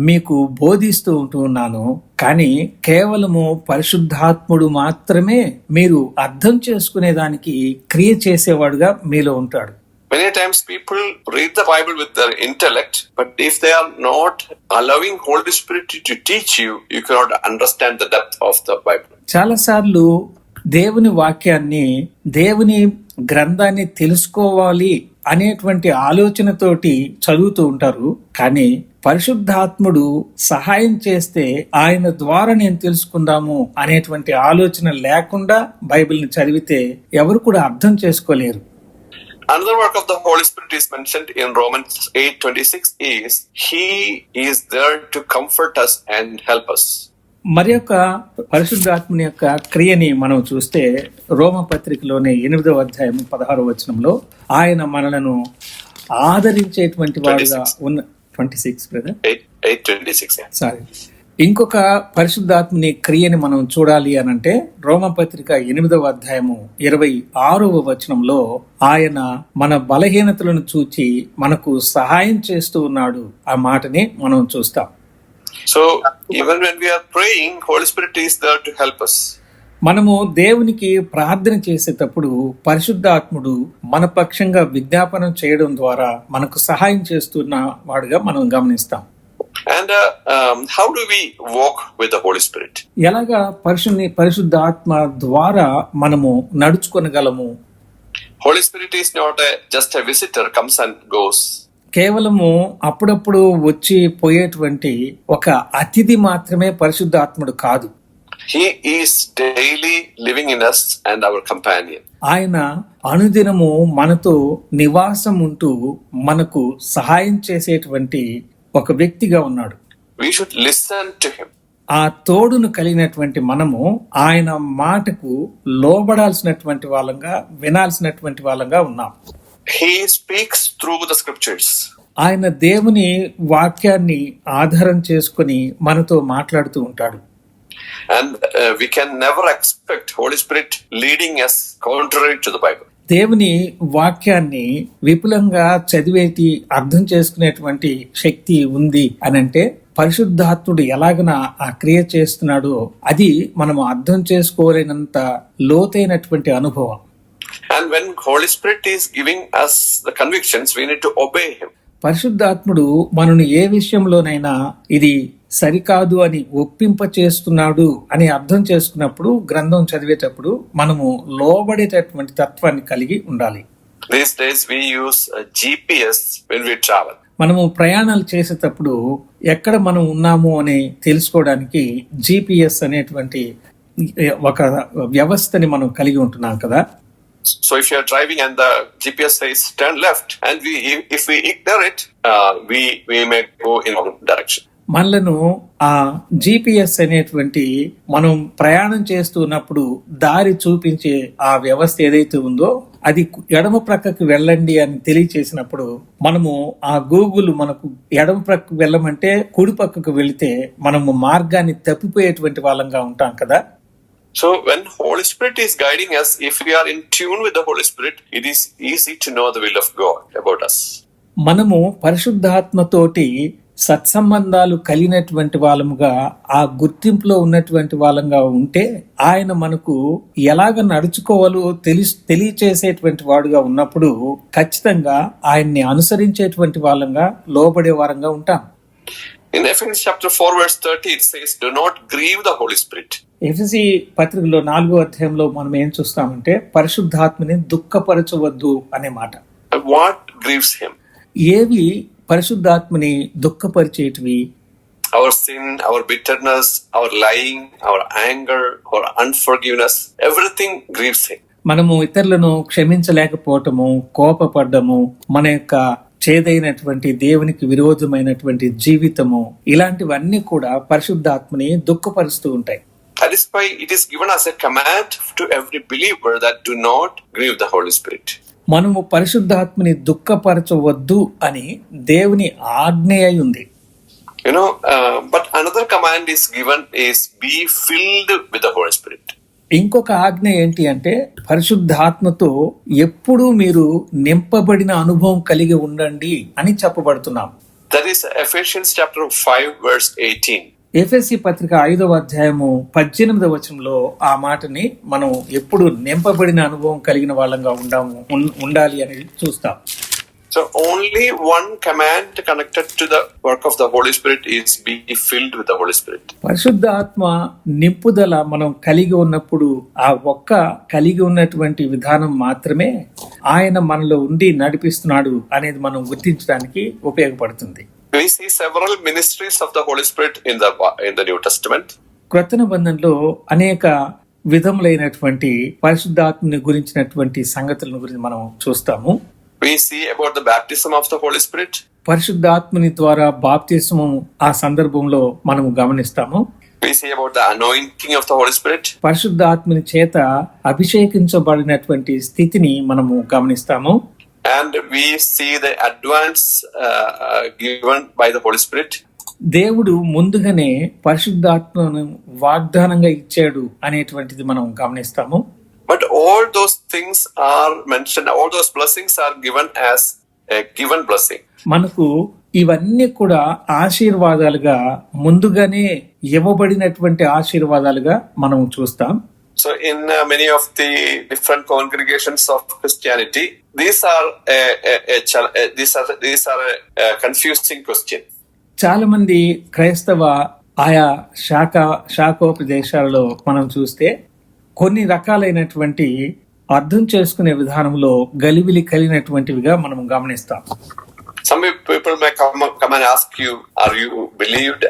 మీకు బోధిస్తూ ఉంటున్నాను, కానీ కేవలము పరిశుద్ధాత్ముడు మాత్రమే మీరు అర్థం చేసుకునేదానికి క్రియ చేసేవాడుగా మీలో ఉంటాడు. Many times people read the Bible with their intellect, but if they are not allowing Holy Spirit to teach you, you cannot understand the depth of the Bible. చాలా సార్లు దేవుని వాక్యాన్ని, దేవుని గ్రంథాన్ని తెలుసుకోవాలి అనేటువంటి ఆలోచనతోటి చదువుతూ ఉంటారు, కానీ పరిశుద్ధాత్ముడు సహాయం చేస్తే ఆయన ద్వారా నేను తెలుసుకుందాము అనేటువంటి ఆలోచన లేకుండా బైబిల్ని చదివితే ఎవరు కూడా అర్థం చేసుకోలేరు. Another work of the Holy Spirit is mentioned in Romans 8:26 is he is there to comfort us and help us. మరి యొక్క పరిశుద్ధాత్ముని యొక్క క్రియని మనం చూస్తే రోమ పత్రికలోని 8వ అధ్యాయం 16వ వచనంలో ఆయన మనలను ఆదరించేటువంటి వాడుగా ఉన్న 26 బ్రదర్ 8:26 సారీ ఇంకొక పరిశుద్ధాత్ముని క్రియని మనం చూడాలి అనంటే రోమ పత్రిక 8వ అధ్యాయము 26వ వచనంలో ఆయన మన బలహీనతలను చూచి మనకు సహాయం చేస్తూ ఉన్నాడు ఆ మాటని మనం చూస్తాం. So even when we are praying, Holy Spirit is there to help us. మనము దేవునికి ప్రార్థన చేసేటప్పుడు పరిశుద్ధాత్ముడు మన పక్షంగా విజ్ఞాపనం చేయడం ద్వారా మనకు సహాయం చేస్తున్న వాడుగా మనం గమనిస్తాం. And how do we walk with the Holy Spirit? ఎలాగా పరిశుద్ధాత్మ ద్వారా మనము నడుచుకొనగలము? Holy Spirit is not just a visitor, comes and goes. కేవలము అప్పుడప్పుడు వచ్చి పోయేటువంటి ఒక అతిథి మాత్రమే పరిశుద్ధాత్ముడు కాదు. He is daily living in us and our companion. ఆయన అనుదినము మనతో నివాసం ఉంటూ మనకు సహాయం చేసేటువంటి ఒక వ్యక్తిగా ఉన్నాడు. We should listen to him. ఆ తోడును కలిగినటువంటి మనము ఆయన మాటకు లోబడాల్సినటువంటి వాళ్ళంగా, వినాల్సినటువంటి వాళ్ళంగా ఉన్నాం. He speaks through the scriptures. ఆయన దేవుని వాక్యాన్ని ఆధారం చేసుకుని మనతో మాట్లాడుతూ ఉంటాడు. And we can never expect Holy Spirit leading us contrary to the Bible. దేవుని వాక్యాన్ని విపులంగా చదివేటి అర్థం చేసుకునేటువంటి శక్తి ఉంది అనంటే పరిశుద్ధాత్ముడు ఎలాగన ఆ క్రియ చేస్తున్నాడో అది మనం అర్థం చేసుకోలేనంత లోతైనటువంటి అనుభవం. And when Holy Spirit is giving us the convictions, we need to obey him. పరిశుద్ధాత్ముడు మనను ఏ విషయంలోనైనా ఇది సరికాదు అని ఒప్పింప చేస్తున్నాడు అని అర్థం చేసుకున్నప్పుడు, గ్రంథం చదివేటప్పుడు మనము లోబడేటటువంటి తత్వాన్ని కలిగి ఉండాలి. These days we use a GPS when we travel. మనము ప్రయాణాలు చేసేటప్పుడు ఎక్కడ మనం ఉన్నాము అని తెలుసుకోవడానికి GPS అనేటువంటి ఒక వ్యవస్థని మనం కలిగి ఉంటున్నాం కదా. So if you are driving and the GPS says turn left, and if we ignore it, we may go in wrong direction. మనలను ఆ GPS అనేటువంటి మనం ప్రయాణం చేస్తున్నప్పుడు దారి చూపించే ఆ వ్యవస్థ ఏదైతే ఉందో అది ఎడమ ప్రక్కకు వెళ్ళండి అని తెలియచేసినప్పుడు మనము ఆ గూగుల్ మనకు ఎడమ ప్రక్కకు వెళ్ళమంటే కుడి పక్కకు వెళితే మనము మార్గాన్ని తప్పిపోయేటువంటి వాళ్ళంగా ఉంటాం కదా. So when Holy Spirit is guiding us, if we are in tune with the Holy Spirit, it is easy to know the will of God about us. మనము పరిశుద్ధాత్మతోటి సత్సంబంధాలు కలిగినటువంటి వాళ్ళముగా ఆ గుర్తింపులో ఉన్నటువంటి వాళ్ళంగా ఉంటే ఆయన మనకు ఎలాగ నడుచుకోవాలో తెలియచేసేటువంటి వాడుగా ఉన్నప్పుడు ఖచ్చితంగా ఆయన్ని అనుసరించేటువంటి వాళ్ళంగా లోబడే వారంగా ఉంటాం. In Ephesians chapter 4 verse 30 it says, do not grieve the Holy Spirit. ఎఫెసీ పత్రికలో 4వ అధ్యాయంలో మనం ఏం చూస్తామంటే పరిశుద్ధాత్మని దుఃఖపరచవద్దు అనే మాట. What grieves him? ఏవి పరిశుద్ధాత్మని దుఃఖపరిచేటివి? Our sin, our bitterness, our lying, our anger, our unforgiveness, everything grieves him. మనము ఇతరులను క్షమించలేకపోవటము, కోపపడ్డము, మన యొక్క చేదైనటువంటి దేవునికి విరోధమైనటువంటి జీవితము, ఇలాంటివన్నీ కూడా పరిశుద్ధాత్మని దుఃఖపరుస్తూ ఉంటాయి. That is why it is given as a command to every believer that do not grieve the Holy Spirit. మనము పరిశుద్ధాత్మని దుఃఖపరచవద్దు అని దేవుని ఆజ్ఞ అయి ఉంది. But another command is given is be filled with the Holy Spirit. ఇంకొక ఆజ్ఞ ఏంటి అంటే పరిశుద్ధాత్మతో ఎప్పుడూ మీరు నింపబడిన అనుభవం కలిగి ఉండండి అని చెప్పబడుతున్నాం. That is Ephesians chapter 5 verse 18. ఎఫెసీ పత్రిక 5వ అధ్యాయము 18వ వచనంలో ఆ మాటని మనం ఎప్పుడు నింపబడిన అనుభవం కలిగిన వాళ్ళంగా ఉండాలి అని చూస్తాం. So only one command connected to the work of the Holy Spirit is be filled with the Holy Spirit. పరిశుద్ధాత్మ నింపుదల మనం కలిగి ఉన్నప్పుడు ఆ ఒక్క కలిగి ఉన్నటువంటి విధానం మాత్రమే ఆయన మనలో ఉండి నడిపిస్తున్నాడు అనేది మనం గుర్తించడానికి ఉపయోగపడుతుంది. We see several ministries of the Holy Spirit in the New Testament. క్రొత్త నిబంధనలో అనేక విధములైనటువంటి పరిశుద్ధాత్మని గురించినటువంటి సంగతులను గురించి మనం చూస్తాము. We see about the baptism of the Holy Spirit. పరిశుద్ధాత్మని ద్వారా బాప్తిస్మం ఆ సందర్భంలో మనము గమనిస్తాము. We see about the anointing of the Holy Spirit. పరిశుద్ధాత్మని చేత అభిషేకించబడినటువంటి స్థితిని మనము గమనిస్తాము. And we see the advance given by the Holy Spirit. దేవుడు ముందుగానే పరిశుద్ధాత్మను వాగ్దానంగా ఇచ్చాడు అనేటువంటిది మనం గమనిస్తాము. But all those things are mentioned, all those blessings are given as a given blessing. మనకు ఇవన్నీ కూడా ఆశీర్వాదాలుగా ముందుగానే ఇవ్వబడినటువంటి ఆశీర్వాదాలుగా మనం చూస్తాం. So in many of the different congregations of Christianity, these are a confusing question. చాలా మంది క్రైస్తవ ఆయా శాఖోపదేశాలలో మనం చూస్తే కొన్ని రకాలైనటువంటి అర్థం చేసుకునే విధానంలో గలిబిలి కలిగినటువంటివిగా మనం గమనిస్తాం. Some people may come and ask you, are you believed?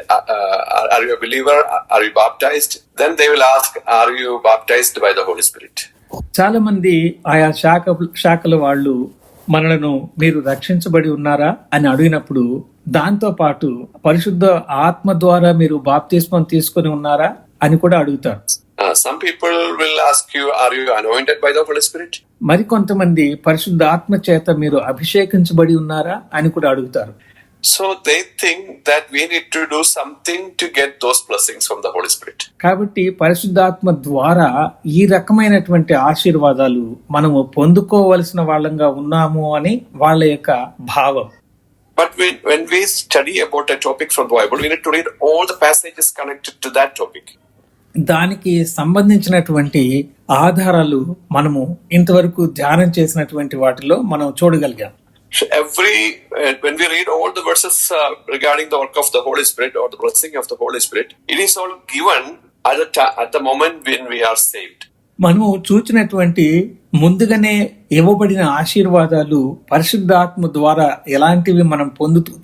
Are you a believer? Are you baptized? Then they will ask, are you baptized by the Holy Spirit? చాలా మంది ఆయా శాఖల వాళ్ళు మనలను మీరు రక్షించబడి ఉన్నారా అని అడిగినప్పుడు దాంతో పాటు పరిశుద్ధ ఆత్మ ద్వారా మీరు బాప్తిస్మం తీసుకొని ఉన్నారా అని కూడా అడుగుతారు. Some people will ask you, are you anointed by the Holy Spirit? మరి కొంతమంది పరిశుద్ధ ఆత్మ చేత మీరు అభిషేకించబడి ఉన్నారా అని కూడా అడుగుతారు. So they think that we need to do something to get those blessings from the Holy Spirit. కాబట్టి పరిశుద్ధాత్మ ద్వారా ఈ రకమైనటువంటి ఆశీర్వాదాలు మనము పొందుకోవలసిన వాళ్ళంగా ఉన్నాము అని వాళ్ళ యొక్క భావం. But when we study about a topic from the Bible, we need to read all the passages connected to that topic. దానికి సంబంధించినటువంటి ఆధారాలు మనము ఇంతవరకు ధ్యానం చేసినటువంటి వాటిలో మనం చూడగలిగాం. So when we read all the verses regarding the work of the Holy Spirit or the blessing of the Holy Spirit, it is all given at the moment when we are saved. మనము చూచినటువంటి ముందుగానే ఇవ్వబడిన ఆశీర్వాదాలు పరిశుద్ధాత్మ ద్వారా ఎలాంటివి మనం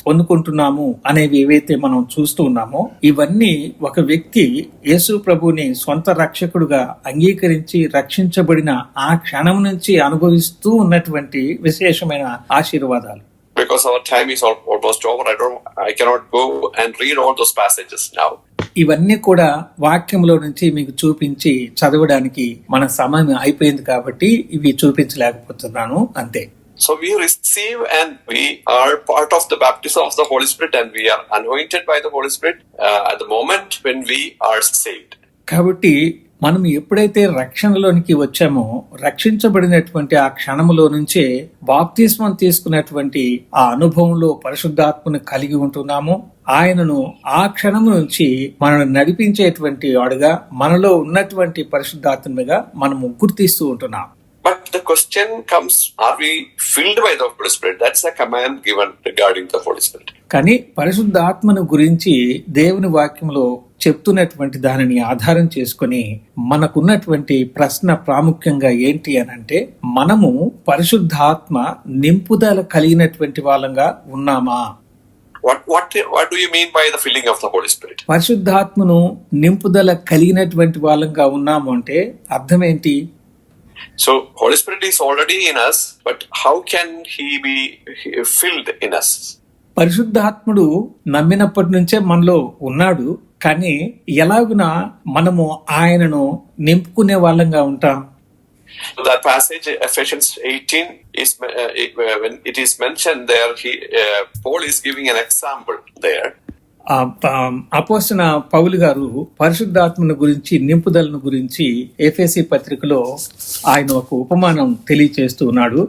పొందుకుంటున్నాము అనేవి ఏవైతే మనం చూస్తూ ఉన్నామో ఇవన్నీ ఒక వ్యక్తి యేసు ప్రభుని సొంత రక్షకుడుగా అంగీకరించి రక్షించబడిన ఆ క్షణం నుంచి అనుభవిస్తూ ఉన్నటువంటి విశేషమైన ఆశీర్వాదాలు. because our time is almost over, I cannot go and read all those passages now. ఇవన్నీ కూడా వాక్యంలో నుంచి మీకు చూపించి చదవడానికి మన సమయం అయిపోయింది కాబట్టి ఇవి చూపించలేకపోతున్నాను అంతే. So we receive and we are part of the baptism of the Holy Spirit, and we are anointed by the Holy Spirit at the moment when we are saved. కాబట్టి మనం ఎప్పుడైతే రక్షణలోనికి వచ్చామో రక్షించబడినటువంటి ఆ క్షణములో నుంచే బాప్తిస్మం తీసుకున్నటువంటి ఆ అనుభవంలో పరిశుద్ధాత్మను కలిగి ఉంటున్నాము. ఆయనను ఆ క్షణం నుంచి మనల్ని నడిపించేటువంటి వాడుగా మనలో ఉన్నటువంటి పరిశుద్ధాత్మగా మనము గుర్తిస్తూ ఉంటున్నాం. But the question comes, are we filled by the Holy Spirit? That's a command given regarding the Holy Spirit. కానీ పరిశుద్ధాత్మను గురించి దేవుని వాక్యంలో చెప్తున్నటువంటి దానిని ఆధారం చేసుకుని మనకున్నటువంటి ప్రశ్న ప్రాముఖ్యంగా ఏంటి అని అంటే, మనము పరిశుద్ధాత్మ నింపుదల కలిగినటువంటి వాళ్ళంగా ఉన్నామా? What do you mean by the filling of the Holy Spirit? పరిశుద్ధాత్మను నింపుదల కలిగినటువంటి వాళ్ళంగా ఉన్నాము అంటే అర్థం ఏంటి? So Holy Spirit is already in us, but how can he be filled in us? పరిశుద్ధాత్ముడు నమ్మినప్పటి నుంచే మనలో ఉన్నాడు, కానీ ఎలాగున మనము ఆయనను నింపుకునే వాళ్ళంగా ఉంటాం? That passage, Ephesians 18, is when it is mentioned there, Paul is giving an example there. అపోస్తలుడైన పౌలు గారు పరిశుద్ధాత్మను గురించి, నింపుదలను గురించి ఎఫెసీ పత్రికలో ఆయన ఒక ఉపమానం తెలియచేస్తూ ఉన్నాడు.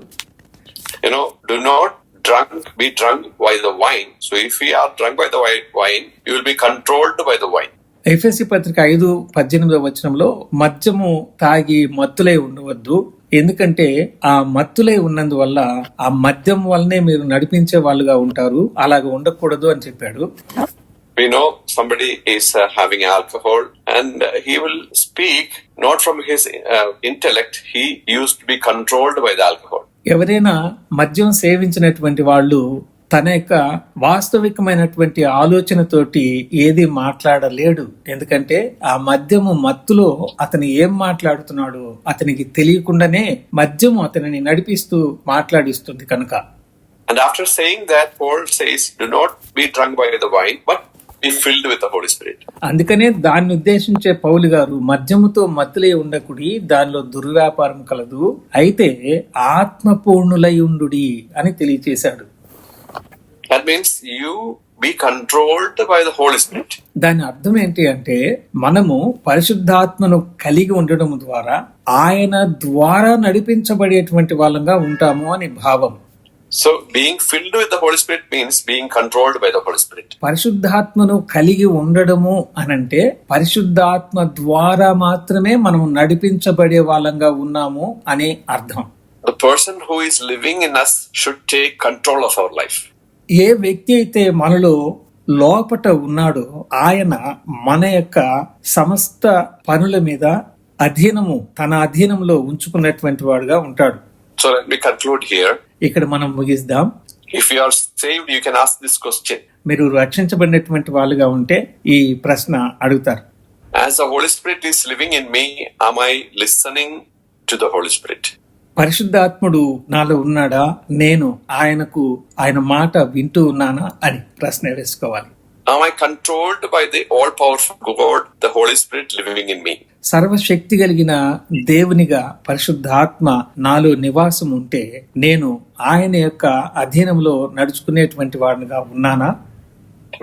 Do not be drunk by the wine. So if we are drunk by the wine, you will be controlled by the wine. ఎఫెసీ పత్రిక 5:18 వచనంలో మద్యము తాగి మత్తులై ఉండవద్దు, ఎందుకంటే ఆ మత్తులై ఉన్నందువల్ల ఆ మద్యం వల్లనే మీరు నడిపించే వాళ్ళుగా ఉంటారు, అలాగ ఉండకూడదు అని చెప్పాడు. We know somebody is having alcohol, and he will speak not from his intellect. He used to be controlled by the alcohol. ఎవరైనా మద్యం సేవించినటువంటి వాళ్ళు తన యొక్క వాస్తవికమైనటువంటి ఆలోచనతోటి ఏది మాట్లాడలేడు, ఎందుకంటే ఆ మద్యము మత్తులో అతను ఏం మాట్లాడుతున్నాడో అతనికి తెలియకుండానే మద్యము అతనిని నడిపిస్తూ మాట్లాడిస్తుంది కనుక. And after saying that, Paul says, do not be drunk by the wine, but be filled with the Holy Spirit. అందుకనే దాన్ని ఉద్దేశించే పౌలు గారు మద్యముతో మత్తులై ఉండకుడి, దానిలో దుర్వ్యాపారం కలదు, అయితే ఆత్మపూర్ణులై ఉండుడి అని తెలియచేశాడు. That means you be controlled by the Holy Spirit. దాని అర్థం ఏంటి అంటే, మనము పరిశుద్ధాత్మను కలిగి ఉండడం ద్వారా ఆయన ద్వారా నడిపించబడేటువంటి వాళ్ళంగా ఉంటాము అని భావం. So being filled with the Holy Spirit means being controlled by the Holy Spirit. పరిశుద్ధాత్మను కలిగి ఉండడము అనంటే పరిశుద్ధాత్మ ద్వారా మాత్రమే మనం నడిపించబడే వాళ్ళంగా ఉన్నాము అనే అర్థం. The person who is living in us should take control of our life. ఏ వ్యక్తి అయితే మనలో లోపట ఉన్నాడో ఆయన మన యొక్క సమస్త పనుల మీద తన అధీనంలో ఉంచుకున్నటువంటి వాడుగా ఉంటాడు. So let me conclude here. ఇక్కడ మనం ముగిద్దాం. If you are saved, you can ask this question. మీరు రక్షించబడినటువంటి వాళ్ళుగా ఉంటే ఈ ప్రశ్న అడుగుతారు. As the Holy Spirit is living in me, am I listening to the Holy Spirit? పరిశుద్ధాత్ముడు నాలో ఉన్నాడా, నేను ఆయన మాట వింటూ ఉన్నానా అని ప్రశ్న వేసుకోవాలి. Am I controlled by the all-powerful God, the Holy Spirit living in me? సర్వశక్తి కలిగిన దేవునిగా పరిశుద్ధాత్మ నాలో నివాసం ఉంటే నేను ఆయన యొక్క అధీనంలో నడుచుకునేటువంటి వాడిగా ఉన్నానా?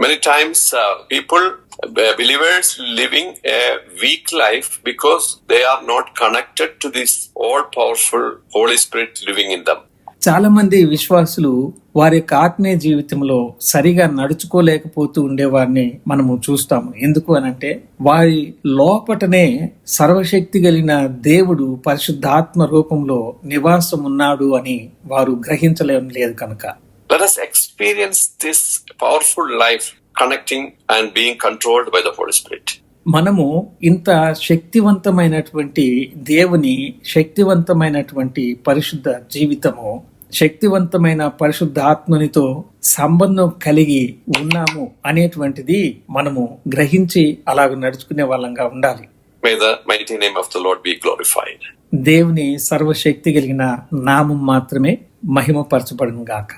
Many times believers living a weak life because they are not connected to this all-powerful Holy Spirit living in them. చాలా మంది విశ్వాసులు వారి యొక్క ఆత్మీయ జీవితంలో సరిగా నడుచుకోలేకపోతూ ఉండేవారిని మనము చూస్తాము. ఎందుకు అనంటే వారి లోపటనే సర్వశక్తి కలిగిన దేవుడు పరిశుద్ధాత్మ రూపంలో నివాసం ఉన్నాడు అని వారు గ్రహించలేదు కనుక. Let us experience this powerful life connecting and being controlled by the Holy Spirit. మనము ఇంత శక్తివంతమైనటువంటి దేవుని శక్తివంతమైనటువంటి పరిశుద్ధ జీవితము, శక్తివంతమైన పరిశుద్ధాత్మనితో సంబంధం కలిగి ఉన్నాము అనేటువంటిది మనము గ్రహించి అలాగ నడుచుకునే వాళ్ళంగా ఉండాలి. May the mighty name of the Lord be glorified. దేవుని సర్వశక్తి కలిగిన నామం మాత్రమే మహిమపరచబడును గాక.